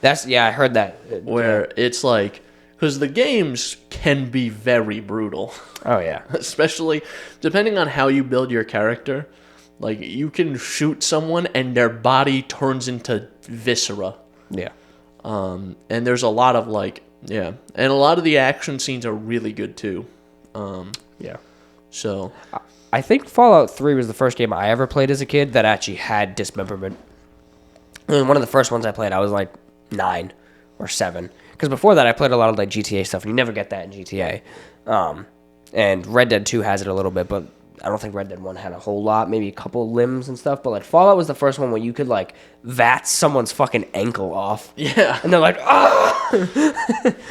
B: I heard that.
A: Where it's like, because the games can be very brutal.
B: Oh yeah.
A: Especially depending on how you build your character. Like you can shoot someone and their body turns into viscera.
B: Yeah.
A: And there's a lot of and a lot of the action scenes are really good too.
B: Yeah.
A: So
B: I think Fallout 3 was the first game I ever played as a kid that actually had dismemberment. And one of the first ones I played, I was like 9 or 7. Because before that, I played a lot of like GTA stuff, and you never get that in GTA. And Red Dead 2 has it a little bit, but I don't think Red Dead 1 had a whole lot, maybe a couple limbs and stuff. But like Fallout was the first one where you could like vat someone's fucking ankle off.
A: Yeah.
B: And they're like, ah!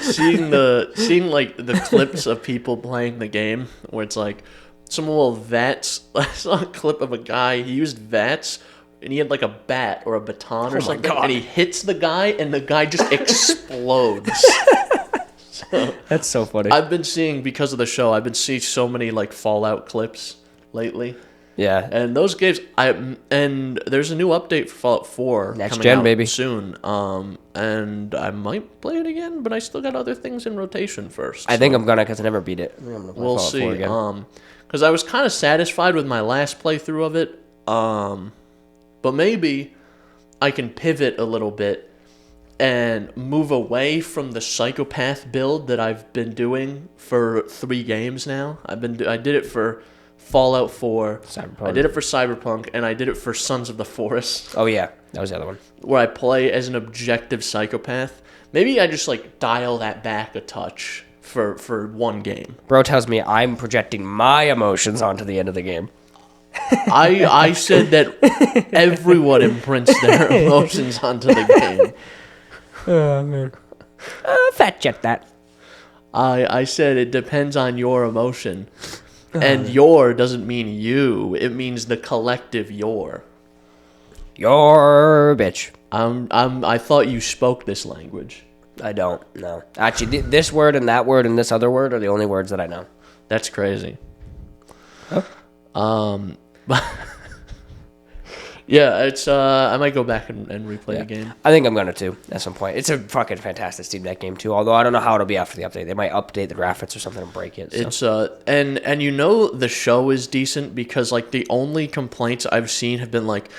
A: seeing like the clips of people playing the game where it's like someone will vats. I saw a clip of a guy, he used vats and he had like a bat or a baton or something, and he hits the guy and the guy just explodes. So,
B: that's so funny.
A: I've been seeing, because of the show, I've been seeing so many like Fallout clips lately.
B: Yeah.
A: And those games, and there's a new update for Fallout 4
B: next
A: coming
B: gen,
A: out
B: baby,
A: soon. And I might play it again, but I still got other things in rotation first.
B: I think I'm gonna, because I never beat it. I'm gonna play
A: we'll
B: Fallout
A: see.
B: 4 again.
A: Because I was kind of satisfied with my last playthrough of it. But maybe I can pivot a little bit and move away from the psychopath build that I've been doing for 3 games now. I did it for Fallout 4.
B: Cyberpunk.
A: I did it for Cyberpunk, and I did it for Sons of the Forest,
B: Oh, yeah. That was the other one.
A: where I play as an objective psychopath. Maybe I just like dial that back a touch for one game.
B: Bro tells me I'm projecting my emotions onto the end of the game.
A: I said that everyone imprints their emotions onto the game.
B: Oh, man. Fact check that.
A: I said it depends on your emotion. And your doesn't mean you. It means the collective your.
B: Your bitch.
A: I thought you spoke this language.
B: I don't know. Actually, this word and that word and this other word are the only words that I know.
A: That's crazy.
B: Huh?
A: Yeah, it's I might go back and replay the game.
B: I think I'm going to at some point. It's a fucking fantastic Steam Deck game too. Although I don't know how it'll be after the update. They might update the graphics or something and break it. So.
A: It's and you know the show is decent because like the only complaints I've seen have been like,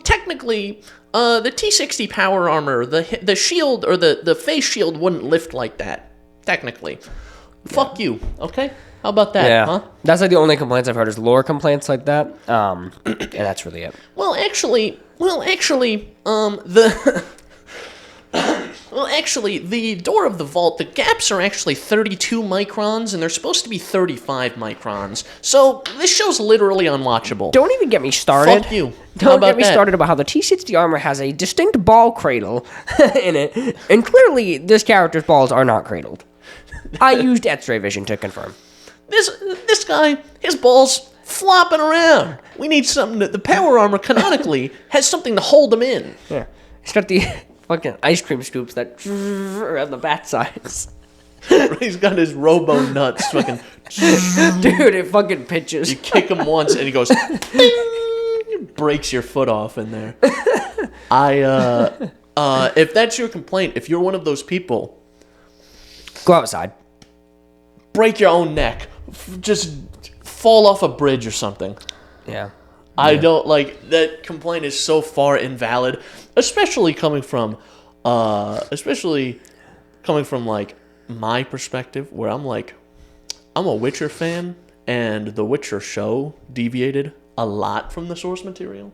A: technically, the T60 power armor, the shield or the face shield wouldn't lift like that. Technically, fuck you. Okay. How about that,
B: Yeah,
A: huh?
B: that's like the only complaints I've heard is lore complaints like that. And that's really it.
A: Well, actually, the door of the vault, the gaps are actually 32 microns, and they're supposed to be 35 microns. So this show's literally unwatchable.
B: Don't even get me started.
A: Fuck you. How
B: Don't
A: about
B: get me
A: that?
B: started about how the T60 armor has a distinct ball cradle in it, and clearly this character's balls are not cradled. I used X-ray vision to confirm.
A: This guy, his balls flopping around. We need something that the power armor canonically has something to hold them in.
B: Yeah, he's got the fucking ice cream scoops that around the bat sides.
A: He's got his robo nuts fucking.
B: Dude, it fucking pitches.
A: You kick him once and he goes, ding, breaks your foot off in there. If that's your complaint, if you're one of those people,
B: Go outside.
A: break your own neck, just fall off a bridge or something.
B: Yeah.
A: I don't like that complaint is so far invalid, especially coming from like my perspective, where I'm like, I'm a Witcher fan, and the Witcher show deviated a lot from the source material.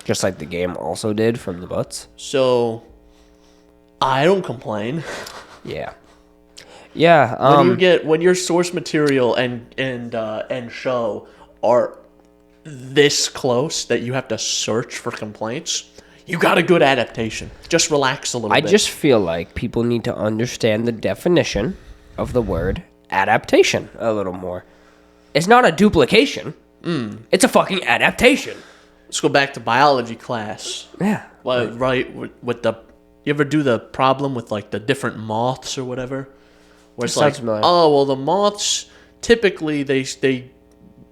B: Just like the game also did from the butts.
A: So I don't complain.
B: Yeah. Yeah.
A: When your source material and show are this close that you have to search for complaints, you got a good adaptation. Just relax a little bit.
B: I just feel like people need to understand the definition of the word adaptation a little more. It's not a duplication. It's a fucking adaptation.
A: Let's go back to biology class.
B: Yeah.
A: Well, right with the you ever do the problem with like the different moths or whatever? Where it's like,
B: Sounds familiar.
A: oh well, the moths typically they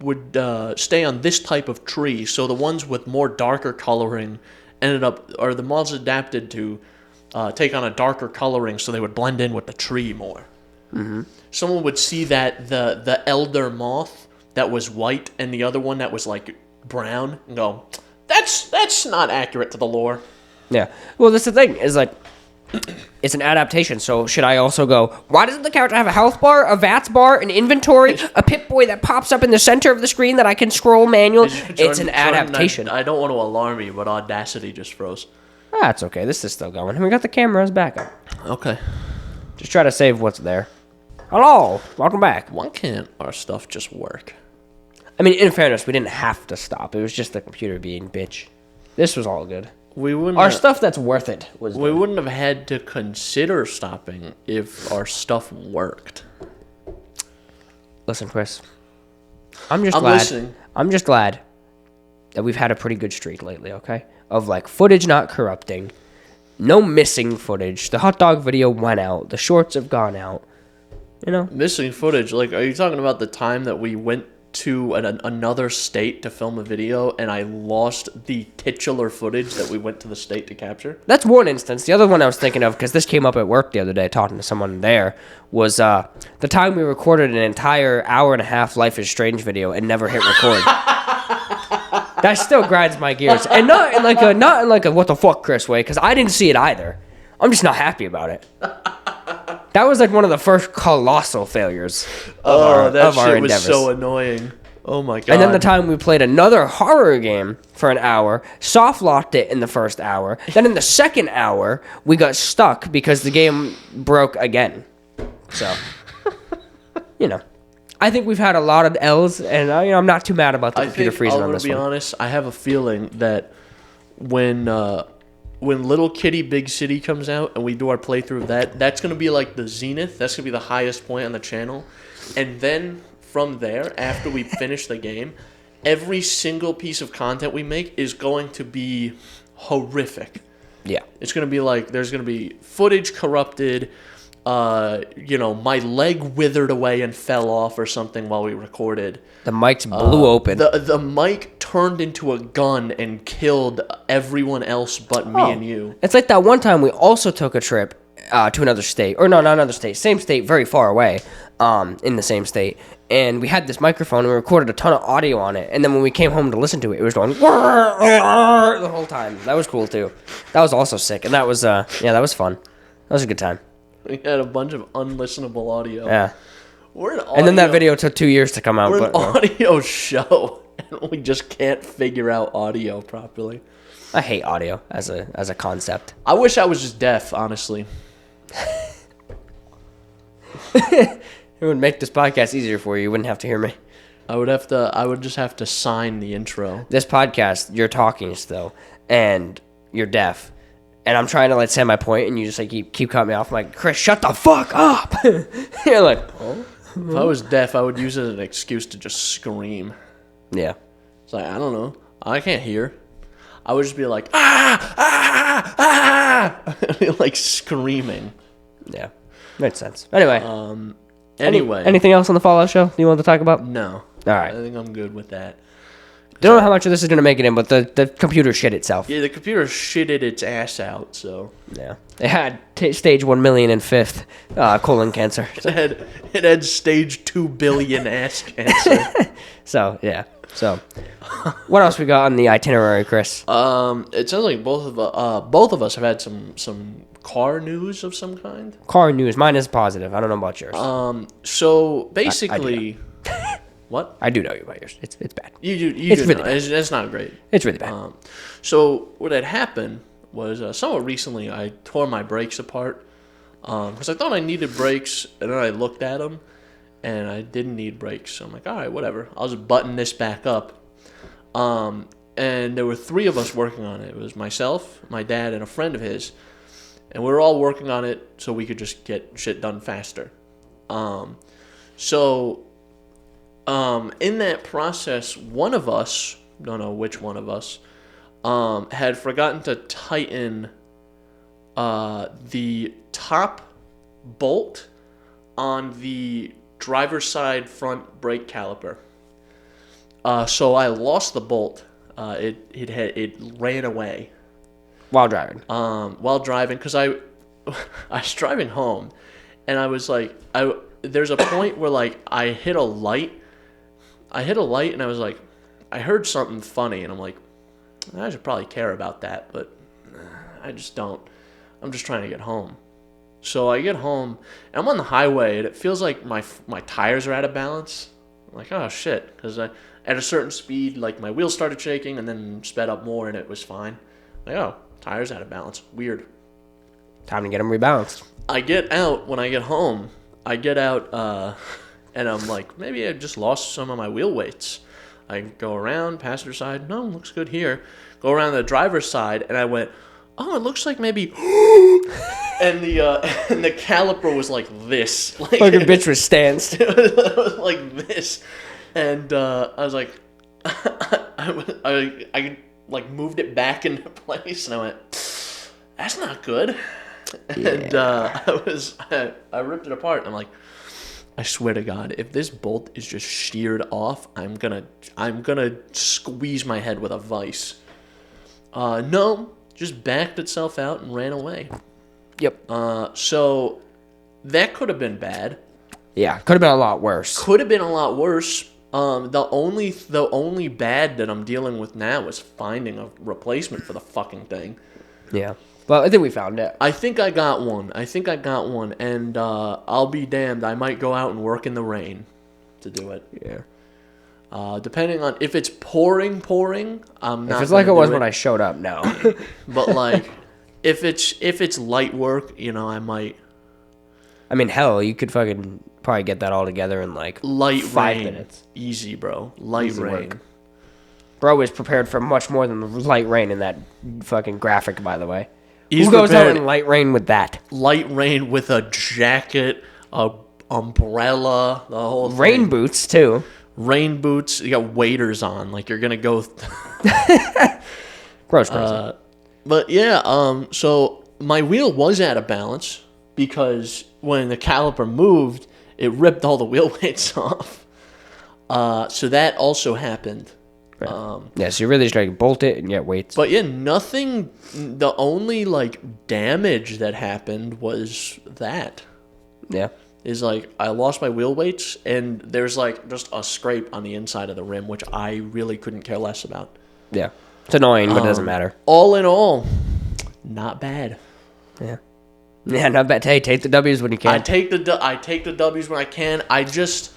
A: would stay on this type of tree. So the ones with more darker coloring the moths adapted to take on a darker coloring, so they would blend in with the tree more. Mm-hmm. Someone would see that the elder moth that was white and the other one that was like brown and go, that's not accurate to the lore.
B: Yeah. Well, that's the thing, is like, it's an adaptation, so should I also go, why doesn't the character have a health bar, a VATS bar, an inventory, a Pip-Boy that pops up in the center of the screen that I can scroll manual? It's an adaptation.
A: I don't want to alarm you, but Audacity just froze.
B: That's okay, this is still going. We got the cameras back up.
A: Okay.
B: Just try to save what's there. Hello, welcome back.
A: Why can't our stuff just work?
B: I mean, in fairness, we didn't have to stop. It was just the computer being bitch. This was all good. Our stuff that's worth it was
A: We wouldn't have had to consider stopping if our stuff worked.
B: Listen, Chris. I'm
A: I'm listening.
B: I'm just glad that we've had a pretty good streak lately, okay? Of like footage not corrupting, no missing footage. The hot dog video went out. The shorts have gone out. You know?
A: Missing footage. Like, are you talking about the time that we went to another state to film a video and I lost the titular footage that we went to the state to capture?
B: That's one instance. The other one I was thinking of, because this came up at work the other day talking to someone there, was the time we recorded an entire hour and a half Life is Strange video and never hit record. That still grinds my gears. And not in like a what the fuck Chris way, because I didn't see it either. I'm just not happy about it. That was like one of the first colossal failures of our
A: shit
B: endeavors.
A: was so annoying. Oh my god.
B: And then the time we played another horror game for an hour, soft locked it in the first hour. Then in the second hour, we got stuck because the game broke again. So, I think we've had a lot of L's, and I'm not too mad about the computer freezing on this one.
A: I'm gonna be honest. I have a feeling that when Little Kitty Big City comes out and we do our playthrough of that, that's gonna be like the zenith. That's gonna be the highest point on the channel, and then from there, after we finish the game, every single piece of content we make is going to be horrific.
B: Yeah.
A: It's going to be like, there's going to be footage corrupted, my leg withered away and fell off or something while we recorded.
B: The mics blew open.
A: The mic turned into a gun and killed everyone else but me and you.
B: It's like that one time we also took a trip to another state. Or no, not another state. Same state, very far away, in the same state. And we had this microphone and we recorded a ton of audio on it. And then when we came home to listen to it, it was going the whole time. That was cool too. That was also sick. And that was, that was fun. That was a good time.
A: We had a bunch of unlistenable audio.
B: Yeah.
A: We're an audio,
B: and then that video took 2 years to come out.
A: We're an audio show. And we just can't figure out audio properly.
B: I hate audio as a concept.
A: I wish I was just deaf, honestly.
B: It would make this podcast easier for you. You wouldn't have to hear me.
A: I would just have to sign the intro.
B: This podcast, you're talking still, and you're deaf. And I'm trying to say my point, and you just keep cutting me off. I'm like, Chris, shut the fuck up. You're like, oh.
A: If I was deaf, I would use it as an excuse to just scream.
B: Yeah.
A: It's like, I don't know. I can't hear. I would just be like, ah. Like screaming.
B: Yeah. Makes sense. Anyway. Anything else on the Fallout show you want to talk about?
A: No.
B: All right.
A: I think I'm good with that.
B: Don't know how much of this is going to make it in, but the computer shit itself.
A: Yeah, the computer shitted its ass out, so.
B: Yeah. It had stage 1 million and fifth colon cancer.
A: It had stage 2 billion ass cancer.
B: So, yeah. So, what else we got on the itinerary, Chris?
A: It sounds like both of us have had some car news of some kind.
B: Car news. Mine is positive. I don't know about yours.
A: So basically, what?
B: I do know about yours. It's bad.
A: You
B: It's
A: do
B: really
A: know. It's not great.
B: It's really bad.
A: So what had happened was somewhat recently I tore my brakes apart because I thought I needed brakes, and then I looked at them and I didn't need brakes. So I'm like, all right, whatever. I'll just button this back up. And there were 3 of us working on it. It was myself, my dad, and a friend of his. And we were all working on it so we could just get shit done faster. In that process, one of us, don't know which one of us, had forgotten to tighten the top bolt on the driver's side front brake caliper. So I lost the bolt. It ran away.
B: While driving.
A: Because I was driving home, and I was like, there's a point where I hit a light, and I was like, I heard something funny, and I'm like, I should probably care about that, but I just don't. I'm just trying to get home. So I get home, and I'm on the highway, and it feels like my tires are out of balance. I'm like, oh shit, because at a certain speed, my wheels started shaking, and then sped up more, and it was fine. Like, oh, tires out of balance. Weird.
B: Time to get them rebalanced.
A: I get out when I get home. And I'm like, maybe I just lost some of my wheel weights. I go around, passenger side. No, looks good here. Go around the driver's side, and I went, oh, it looks like maybe. and the caliper was like this.
B: Like a bitch was stanced.
A: It was like this. And I was like, I moved it back into place, and I went, that's not good.
B: Yeah.
A: And I ripped it apart, and I'm like, I swear to God, if this bolt is just sheared off, I'm gonna squeeze my head with a vice. No, just backed itself out and ran away.
B: Yep.
A: So that could have been bad.
B: Yeah, could have been a lot worse.
A: Could have been a lot worse. The only bad that I'm dealing with now is finding a replacement for the fucking thing.
B: Yeah. Well, I think we found it.
A: I think I got one, and I'll be damned. I might go out and work in the rain to do it.
B: Yeah.
A: Depending on if it's pouring, I'm not.
B: If it's like it was when I showed up, no.
A: But like, if it's light work, I might.
B: I mean, hell, you could fucking probably get that all together in like
A: light
B: 5
A: rain.
B: Minutes.
A: Easy, bro. Light
B: Easy
A: rain.
B: work. Bro is prepared for much more than light rain in that fucking graphic, by the way. Who goes out in light rain with that?
A: Light rain with a jacket, a umbrella, the whole thing.
B: Rain boots, too.
A: Rain boots. You got waders on. Like, you're going to go...
B: Gross, crazy.
A: But, yeah, so my wheel was out of balance because when the caliper moved, it ripped all the wheel weights off. So that also happened.
B: Right. Yeah, so you really just gotta bolt it and get weights.
A: But yeah, nothing. The only like damage that happened was that.
B: Yeah.
A: Is like I lost my wheel weights and there's like just a scrape on the inside of the rim, which I really couldn't care less about.
B: Yeah. It's annoying, but it doesn't matter.
A: All in all, not bad.
B: Yeah. Yeah, not bad. Hey, take the W's when you can.
A: I take the W's when I can. I just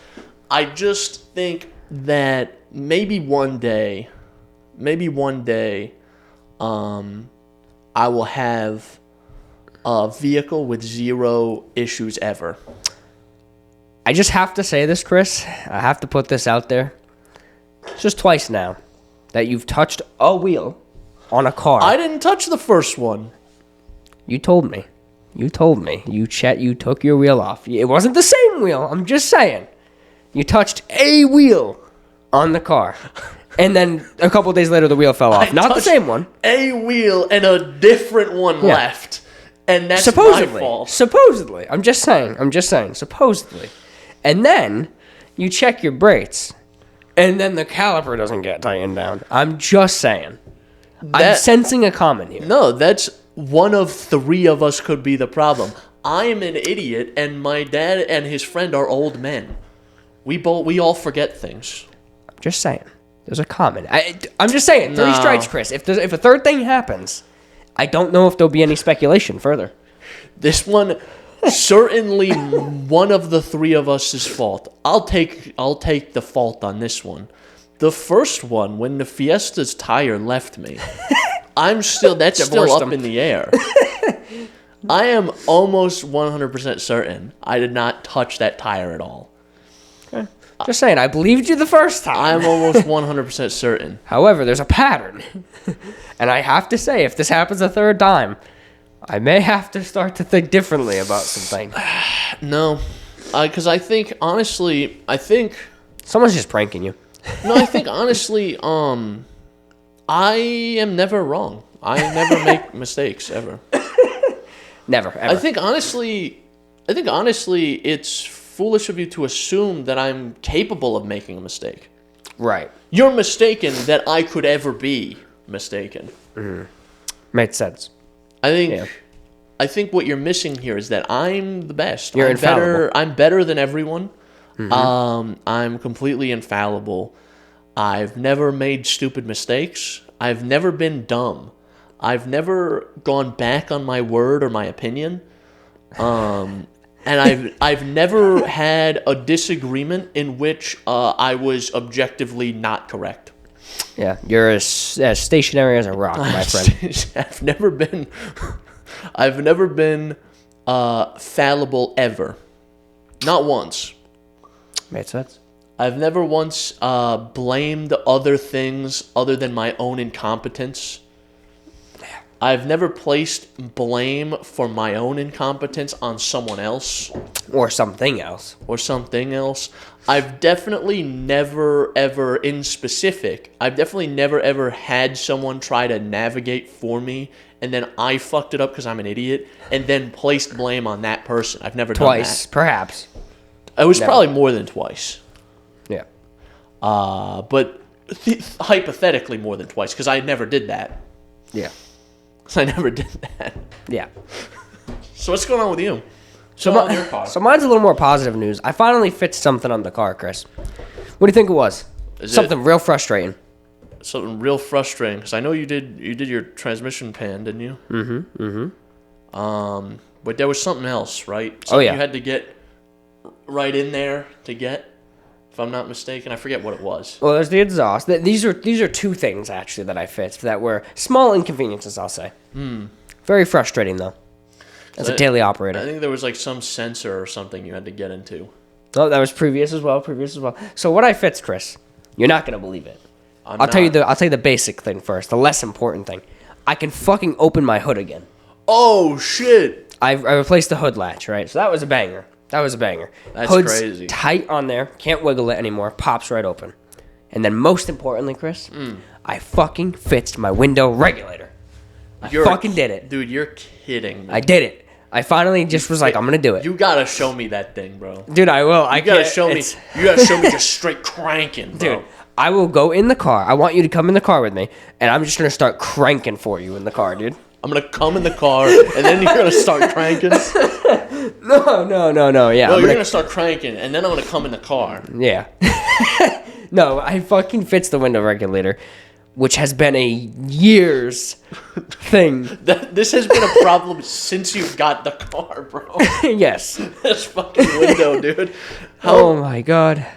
A: think that maybe one day, I will have a vehicle with 0 issues ever.
B: I just have to say this, Chris. I have to put this out there. It's just twice now that you've touched a wheel on a car.
A: I didn't touch the first one.
B: You told me. You took your wheel off. It wasn't the same wheel. I'm just saying. You touched a wheel on the car. And then a couple days later, the wheel fell off. Not the same one.
A: A wheel and a different one left. And that's my fault.
B: Supposedly. I'm just saying. Supposedly. And then you check your brakes. And then the caliper doesn't get tightened down. I'm just saying. I'm sensing a comment here.
A: No, that's one of 3 of us could be the problem. I am an idiot, and my dad and his friend are old men. We all forget things.
B: I'm just saying. There's a comment. I'm just saying. 3 strikes, Chris. If a third thing happens, I don't know if there'll be any speculation further.
A: This one, certainly one of the 3 of us is fault. I'll take the fault on this one. The first one, when the Fiesta's tire left me, that's still up in the air. I am almost 100% certain I did not touch that tire at all.
B: Okay. Just saying, I believed you the first time.
A: I'm almost 100% certain.
B: However, there's a pattern. And I have to say, if this happens a third time, I may have to start to think differently about some things.
A: No. Because I think, honestly,
B: someone's just pranking you.
A: No, I think, honestly, I am never wrong. I never make mistakes, ever.
B: Never, ever.
A: I think honestly, it's foolish of you to assume that I'm capable of making a mistake.
B: Right.
A: You're mistaken that I could ever be mistaken.
B: Mm-hmm. Makes sense.
A: I think what you're missing here is that I'm the best.
B: You're infallible.
A: I'm better than everyone.
B: Mm-hmm.
A: I'm completely infallible. I've never made stupid mistakes. I've never been dumb. I've never gone back on my word or my opinion. And I've never had a disagreement in which I was objectively not correct.
B: Yeah, you're as stationary as a rock, my friend.
A: I've never been fallible ever. Not once.
B: Made sense.
A: I've never once blamed other things other than my own incompetence. I've never placed blame for my own incompetence on someone else.
B: Or something else.
A: I've definitely never, ever, in specific, I've definitely never, ever had someone try to navigate for me, and then I fucked it up because I'm an idiot, and then placed blame on that person. I've never done that.
B: Twice, perhaps.
A: It was probably more than twice.
B: Yeah.
A: But hypothetically more than twice, because I never did that.
B: Yeah.
A: I never did that.
B: Yeah.
A: So what's going on with you?
B: So mine's a little more positive news. I finally fixed something on the car, Chris. What do you think it was? Something real frustrating.
A: Something real frustrating, because I know you did your transmission pan, didn't you?
B: Mm-hmm.
A: But there was something else, right? Something
B: yeah.
A: You had to get right in there to get. if I'm not mistaken. I forget what it was.
B: Well, there's the exhaust. These are two things, actually, that I fixed that were small inconveniences, I'll say. Very frustrating, though, as a daily operator.
A: I think there was like some sensor or something you had to get into.
B: Oh, that was previous as well. So what I fixed, Chris, you're not going to believe it. I'll tell you the basic thing first, the less important thing. I can fucking open my hood again.
A: Oh, shit.
B: I replaced the hood latch, right? So that was a banger. That's Hood's
A: crazy.
B: Tight on there. Can't wiggle it anymore. Pops right open. And then most importantly, Chris, I fucking fixed my window regulator. I fucking did it.
A: Dude, you're kidding me.
B: I did it. I finally just was like, I'm going to do it.
A: You got to show me that thing, bro.
B: Dude, I will.
A: You got to show me just straight cranking, bro.
B: Dude, I will go in the car. I want you to come in the car with me, and I'm just going to start cranking for you in the car, dude.
A: I'm going to come in the car, and then you're going to start cranking?
B: No, yeah.
A: No, you're going to start cranking, and then I'm going to come in the car.
B: Yeah. No, I fucking fixed the window regulator, which has been a year's thing.
A: This has been a problem since you got the car, bro.
B: Yes.
A: This fucking window, dude.
B: Oh, my God.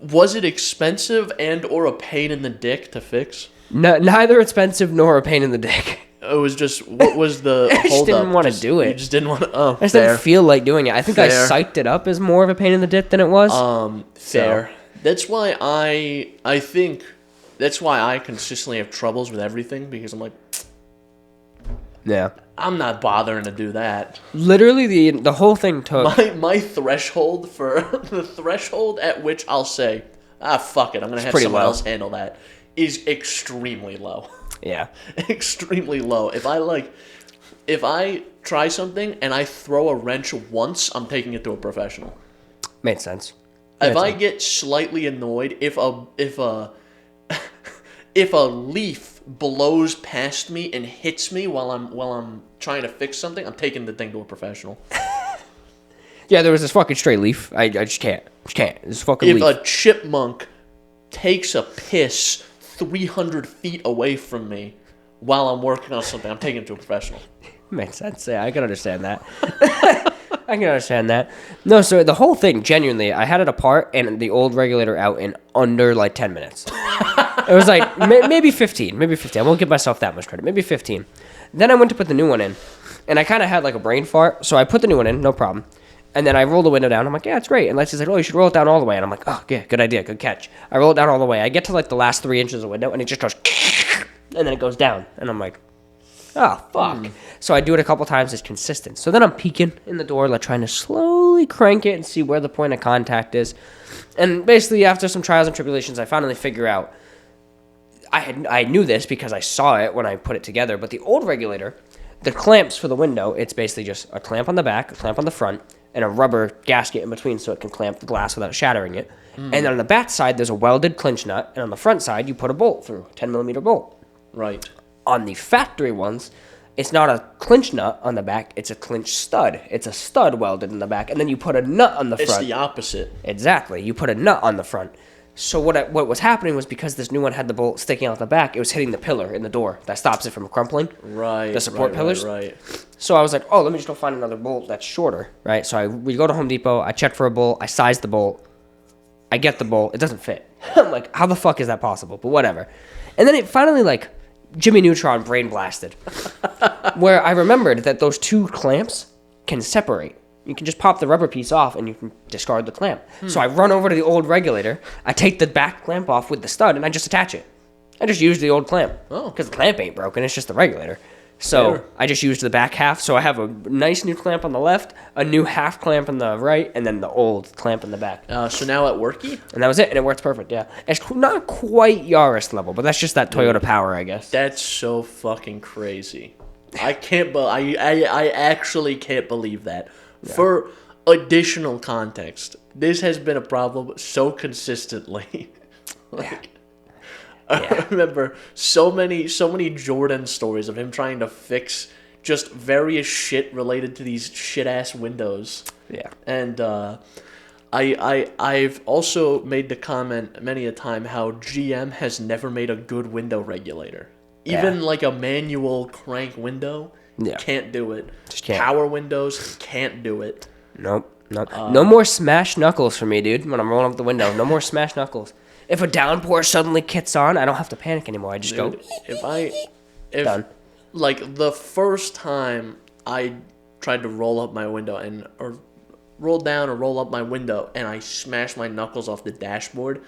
A: Was it expensive and or a pain in the dick to fix?
B: No, neither expensive nor a pain in the dick.
A: It was just, what was the
B: I just didn't want to do it.
A: You just didn't want to, oh,
B: I just didn't feel like doing it. I think I psyched it up as more of a pain in the dick than it was.
A: Fair. So. That's why I think, that's why I consistently have troubles with everything, because I'm like,
B: yeah,
A: I'm not bothering to do that.
B: Literally, the whole thing took...
A: My threshold the threshold at which I'll say, fuck it, I'm going to have someone else handle that, is extremely low.
B: Yeah.
A: Extremely low. If I try something and I throw a wrench once, I'm taking it to a professional.
B: Made sense.
A: If I get slightly annoyed, if a leaf blows past me and hits me while I'm trying to fix something, I'm taking the thing to a professional.
B: Yeah, there was this fucking stray leaf. I just can't. This fucking leaf.
A: If a chipmunk takes a piss 300 feet away from me while I'm working on something, I'm taking it to a professional.
B: Makes sense. Yeah, I can understand that. I can understand that. No, so the whole thing, genuinely, I had it apart and the old regulator out in under like 10 minutes. It was like maybe 15. I won't give myself that much credit. Maybe 15. Then I went to put the new one in, and I kind of had like a brain fart, so I put the new one in, no problem. And then I rolled the window down. I'm like, yeah, it's great. And Lexi's like, oh, you should roll it down all the way. And I'm like, oh, yeah, good idea, good catch. I roll it down all the way. I get to like the last 3 inches of window, and it just goes, and then it goes down. And I'm like, oh, fuck. So I do it a couple times. It's consistent. So then I'm peeking in the door, like trying to slowly crank it and see where the point of contact is. And basically, after some trials and tribulations, I finally figure out. I knew this because I saw it when I put it together. But the old regulator, the clamps for the window, it's basically just a clamp on the back, a clamp on the front, and a rubber gasket in between so it can clamp the glass without shattering it. And then on the back side, there's a welded clinch nut. And on the front side, you put a bolt through, a 10-millimeter bolt.
A: Right.
B: On the factory ones, it's not a clinch nut on the back, it's a clinch stud. It's a stud welded in the back, and then you put a nut on the front.
A: It's the opposite.
B: Exactly. You put a nut on the front. So what was happening was because this new one had the bolt sticking out the back, it was hitting the pillar in the door that stops it from crumpling.
A: Right.
B: The support pillars.
A: Right.
B: So I was like, oh, let me just go find another bolt that's shorter, right? So we go to Home Depot, I check for a bolt, I size the bolt, I get the bolt, it doesn't fit. I'm like, how the fuck is that possible? But whatever. And then it finally like Jimmy Neutron brain blasted, where I remembered that those two clamps can separate. You can just pop the rubber piece off and you can discard the clamp. So I run over to the old regulator, I take the back clamp off with the stud, and I just attach it. I just used the old clamp.
A: Oh.
B: Because the clamp ain't broken, it's just the regulator. So
A: Fair.
B: I just used the back half. So I have a nice new clamp on the left, a new half clamp on the right, and then the old clamp in the back.
A: So now at worky?
B: And that was it, and it works perfect, yeah. It's not quite Yaris level, but that's just that Toyota power, I guess.
A: That's so fucking crazy. I can't, I actually can't believe that. Yeah. For additional context, this has been a problem so consistently. I remember so many Jordan stories of him trying to fix just various shit related to these shit ass windows.
B: Yeah.
A: And I've also made the comment many a time how GM has never made a good window regulator. Even like a manual crank window, can't do it.
B: Just can't.
A: Power windows, can't do it.
B: Nope. No more smash knuckles for me, dude, when I'm rolling up the window. No more smash knuckles. If a downpour suddenly kicks on, I don't have to panic anymore. I just go.
A: If
B: Done.
A: Like the first time I tried to roll up my window or roll down or roll up my window and I smashed my knuckles off the dashboard,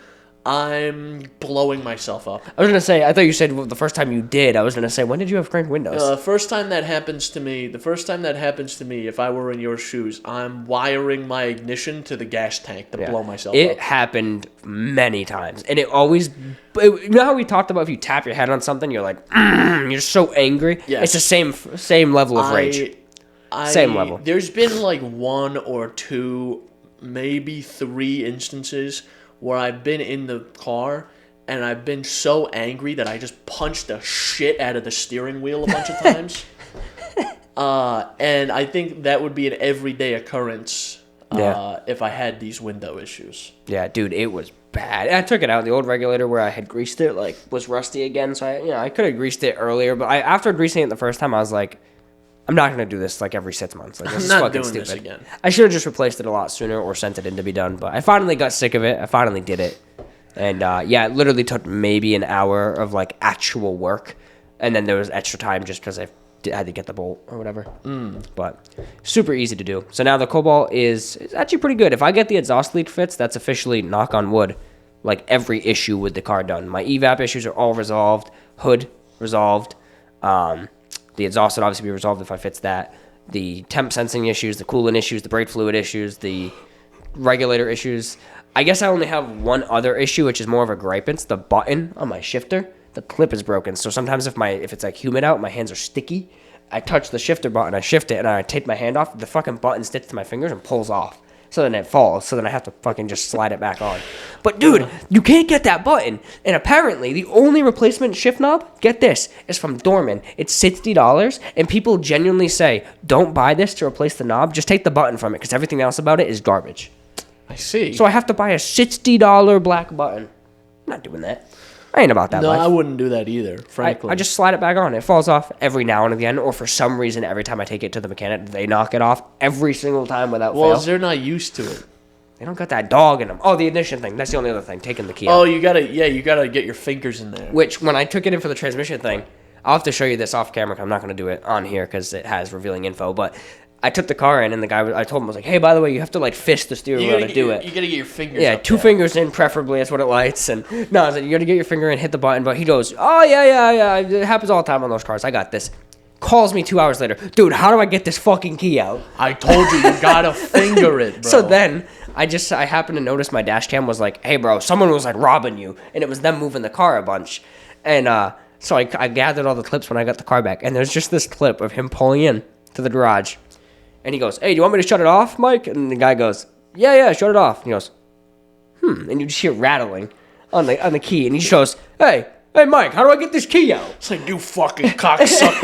A: I'm blowing myself up.
B: I was going to say, I thought you said the first time you did. I was going to say, when did you have cranked windows?
A: The first time that happens to me, if I were in your shoes, I'm wiring my ignition to the gas tank to blow myself up.
B: It happened many times. And it always, you know how we talked about if you tap your head on something, you're like, you're so angry?
A: Yes.
B: It's the same level of rage. Same level.
A: There's been like 1 or 2, maybe 3 instances where I've been in the car and I've been so angry that I just punched the shit out of the steering wheel a bunch of times. And I think that would be an everyday occurrence if I had these window issues.
B: Yeah, dude, it was bad. I took it out. The old regulator where I had greased it was rusty again, so I could have greased it earlier, but after greasing it the first time, I was like, I'm not going to do this every 6 months. This is fucking stupid. This again. I should have just replaced it a lot sooner or sent it in to be done. But I finally got sick of it. I finally did it. And it literally took maybe an hour of actual work. And then there was extra time just because I had to get the bolt or whatever. But super easy to do. So now the Cobalt is actually pretty good. If I get the exhaust lead fixed, that's officially, knock on wood, every issue with the car done. My evap issues are all resolved. Hood resolved. The exhaust would obviously be resolved if I fix that. The temp sensing issues, the coolant issues, the brake fluid issues, the regulator issues. I guess I only have one other issue, which is more of a gripe. It's the button on my shifter. The clip is broken. So sometimes if it's humid out, my hands are sticky. I touch the shifter button, I shift it, and I take my hand off. The fucking button sticks to my fingers and pulls off. So then it falls. So then I have to fucking just slide it back on. But dude, you can't get that button. And apparently the only replacement shift knob, get this, is from Dorman. It's $60. And people genuinely say, don't buy this to replace the knob. Just take the button from it because everything else about it is garbage.
A: I see.
B: So I have to buy a $60 black button. I'm not doing that. I ain't about that life.
A: I wouldn't do that either, frankly.
B: I just slide it back on. It falls off every now and again, or for some reason, every time I take it to the mechanic, they knock it off every single time without fail.
A: Well, they're not used to it.
B: They don't got that dog in them. Oh, the ignition thing. That's the only other thing, taking the key out.
A: Oh, you gotta get your fingers in there.
B: Which, when I took it in for the transmission thing, I'll have to show you this off camera. I'm not going to do it on here because it has revealing info, but I took the car in, and the guy, I told him, I was like, hey, by the way, you have to, fist the steering wheel to do it.
A: You got to get your fingers
B: Yeah,
A: up
B: 2
A: there.
B: fingers in, preferably. That's what it lights. And no, I was like, you got to get your finger in, hit the button. But he goes, oh, yeah. It happens all the time on those cars. I got this. Calls me 2 hours later. Dude, how do I get this fucking key out?
A: I told you got to finger it, bro.
B: So then, I happened to notice my dash cam was like, hey, bro, someone was, robbing you. And it was them moving the car a bunch. And so I gathered all the clips when I got the car back. And there's just this clip of him pulling in to the garage. And he goes, hey, do you want me to shut it off, Mike? And the guy goes, yeah, shut it off. And he goes, and you just hear rattling on the key. And he just goes, hey, Mike, how do I get this key out?
A: It's like, you fucking cocksucker.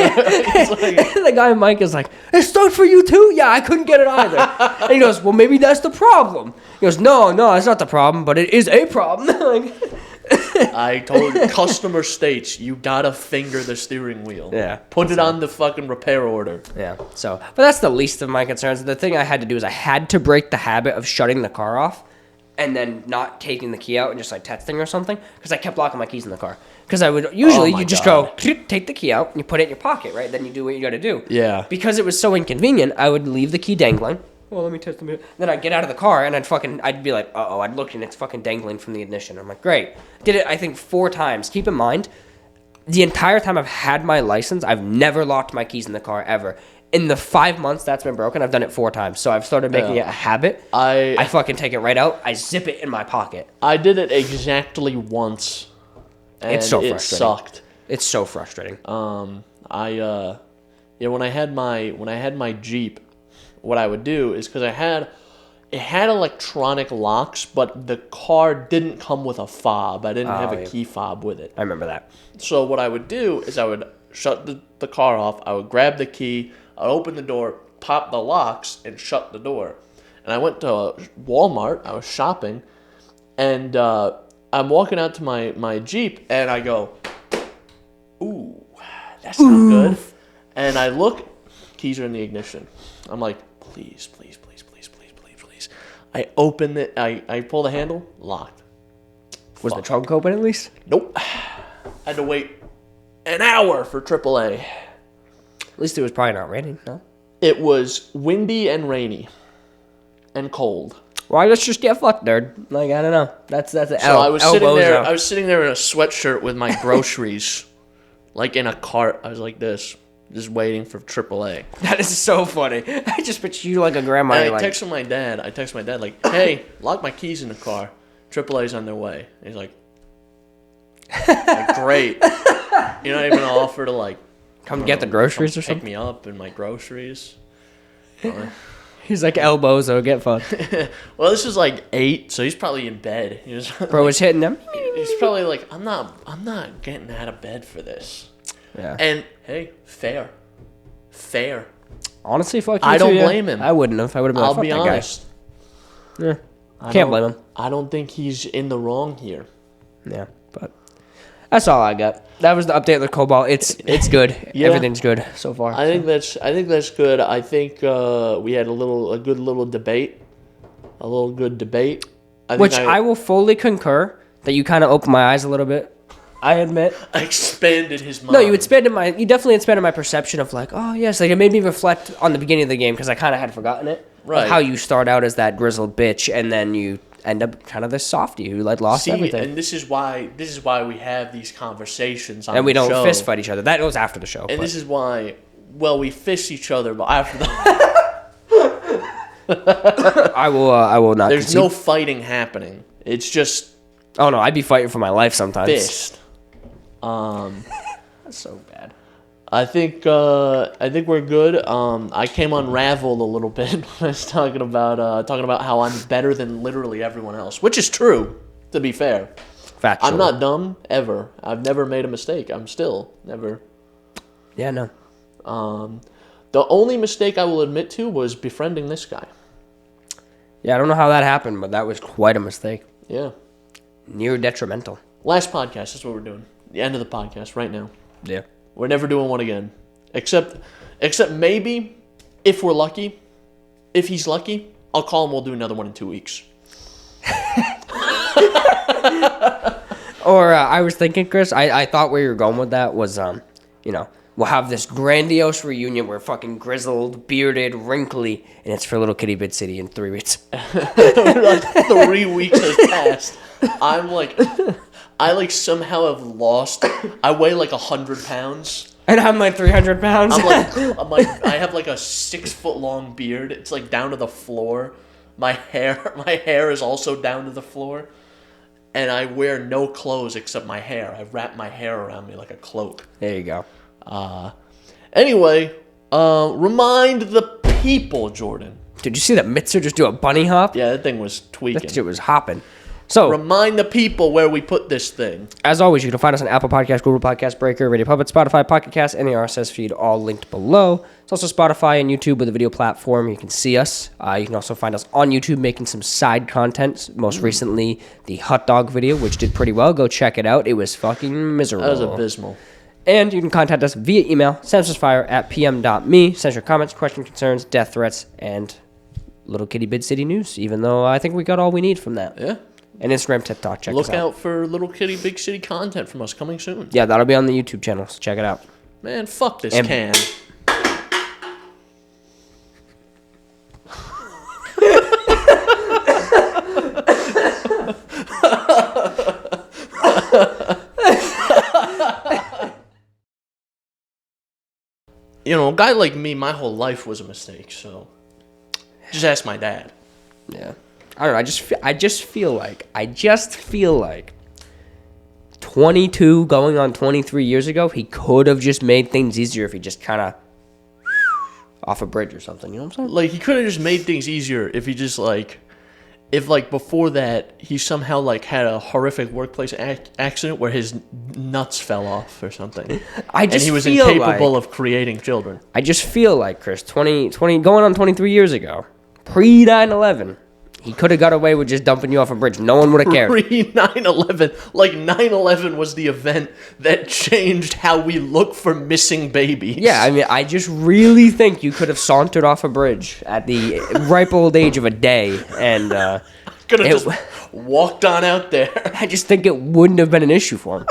B: And the guy, Mike, is like, it starts for you too? Yeah, I couldn't get it either. And he goes, well, maybe that's the problem. He goes, no, that's not the problem, but it is a problem.
A: I told you, customer states, you gotta finger the steering wheel.
B: Yeah.
A: Put it on the fucking repair order.
B: Yeah. So, but that's the least of my concerns. The thing I had to do is I had to break the habit of shutting the car off and then not taking the key out and just texting or something because I kept locking my keys in the car. Because I would usually you just go take the key out and you put it in your pocket, right? Then you do what you got to do.
A: Yeah.
B: Because it was so inconvenient, I would leave the key dangling. Well, let me test the mirror. Then I'd get out of the car and I'd be like, uh-oh, I'd look and it's fucking dangling from the ignition. I'm like, great. Did it, I think, 4 times. Keep in mind, the entire time I've had my license, I've never locked my keys in the car ever. In the 5 months that's been broken, I've done it 4 times. So I've started making it a habit. I fucking take it right out. I zip it in my pocket.
A: I did it exactly once. And
B: it's so frustrating.
A: It sucked.
B: It's so frustrating.
A: When I had my Jeep, what I would do is because it had electronic locks, but the car didn't come with a fob. I didn't have a key fob with it.
B: I remember that.
A: So what I would do is I would shut the car off. I would grab the key. I'd open the door, pop the locks, and shut the door. And I went to Walmart. I was shopping, and I'm walking out to my Jeep, and I go, ooh, that's not good. And I look, keys are in the ignition. I'm like, please, I open it. I pull the handle. Locked.
B: Was the trunk open at least?
A: Nope. Had to wait an hour for AAA.
B: At least it was probably not raining, no?
A: It was windy and rainy. And cold.
B: Well, let's just get fucked, nerd. Like, I don't know. That's an
A: So I was sitting there. I was sitting there in a sweatshirt with my groceries, like in a cart. I was like this, just waiting for AAA.
B: That is so funny. I just picture you like a grandma.
A: And I texted my dad. Like, hey, lock my keys in the car. AAA's on their way. And he's like great. You're not even gonna offer to like
B: come get the groceries or something?
A: Pick me up and my groceries.
B: He's like elbows, so get fucked.
A: Well, this is like 8, so he's probably in bed.
B: Bro was hitting them.
A: He's probably like, I'm not getting out of bed for this.
B: Yeah.
A: And hey, fair.
B: Honestly, fuck you
A: I don't
B: too,
A: blame him.
B: I wouldn't have. I would have been
A: I'll
B: like, fuck
A: be
B: that
A: honest.
B: Guy. Yeah. Can't blame him.
A: I don't think he's in the wrong here.
B: Yeah, but that's all I got. That was the update of the Cobalt. It's good.
A: Yeah.
B: Everything's good so far.
A: I think that's good. I think we had a good little debate.
B: I will fully concur that you kind of opened my eyes a little bit. I admit.
A: I expanded his mind.
B: No, you definitely expanded my perception of like, oh yes, like it made me reflect on the beginning of the game because I kind of had forgotten it.
A: Right.
B: How you start out as that grizzled bitch and then you end up kind of this softy who like lost everything.
A: And this is why we have these conversations on
B: and we
A: the
B: don't
A: show.
B: fist fight each other. That was after the show.
A: And this is why, we fist each other, but after the
B: I will not.
A: There's
B: concede.
A: no fighting happening. It's just
B: Oh no, I'd be fighting for my life sometimes.
A: fist.
B: That's so bad.
A: I think we're good. I came unraveled a little bit when I was talking about how I'm better than literally everyone else, which is true. To be fair,
B: Factual.
A: I'm not dumb ever. I've never made a mistake. I'm still never.
B: Yeah, no.
A: The only mistake I will admit to was befriending this guy.
B: Yeah, I don't know how that happened, but that was quite a mistake.
A: Yeah.
B: Near detrimental.
A: Last podcast. That's what we're doing. The end of the podcast right now.
B: Yeah.
A: We're never doing one again. Except maybe if we're lucky. If he's lucky, I'll call him. We'll do another one in 2 weeks.
B: Or I was thinking, Chris, I thought where you were going with that was, we'll have this grandiose reunion where fucking grizzled, bearded, wrinkly, and it's for Little Kitty Bit City in 3 weeks.
A: Like 3 weeks has passed. I somehow have lost. I weigh like 100 pounds.
B: And I'm like 300 pounds.
A: I'm like I have like a 6 foot long beard. It's like down to the floor. My hair is also down to the floor. And I wear no clothes except my hair. I wrap my hair around me like a cloak.
B: There you go.
A: Anyway, remind the people, Jordan.
B: Did you see that Mitzer just do a bunny hop?
A: Yeah, that thing was tweaking.
B: That shit was hopping. So,
A: remind the people where we put this thing.
B: As always, you can find us on Apple Podcasts, Google Podcasts, Breaker, Radio Public, Spotify, Pocket Cast, and the RSS feed, all linked below. It's also Spotify and YouTube with a video platform. You can see us. You can also find us on YouTube making some side content. Most recently, the hot dog video, which did pretty well. Go check it out. It was fucking miserable.
A: That was abysmal.
B: And you can contact us via email, synapsemisfire@pm.me. Send your comments, questions, concerns, death threats, and Little Kitty Bid City news, even though I think we got all we need from that.
A: Yeah.
B: And Instagram, TikTok, check us out.
A: Look out for Little Kitty Big City content from us coming soon.
B: Yeah, that'll be on the YouTube channel, so check it out.
A: Man, fuck this can. A guy like me, my whole life was a mistake, so just ask my dad.
B: Yeah. I don't know. I just feel like 22 going on 23 years ago, he could have just made things easier if he just kind of off a bridge or something. You know what I'm saying?
A: Like, he could have just made things easier if he just if before that he somehow had a horrific workplace accident where his nuts fell off or something. And he was incapable of creating children.
B: I just feel like, Chris, 20 going on 23 years ago, pre 9/11. He could have got away with just dumping you off a bridge. No one would have cared.
A: Pre 9/11, like 9/11 was the event that changed how we look for missing babies.
B: Yeah, I mean, I just really think you could have sauntered off a bridge at the ripe old age of a day, and
A: could have just walked on out there.
B: I just think it wouldn't have been an issue for him.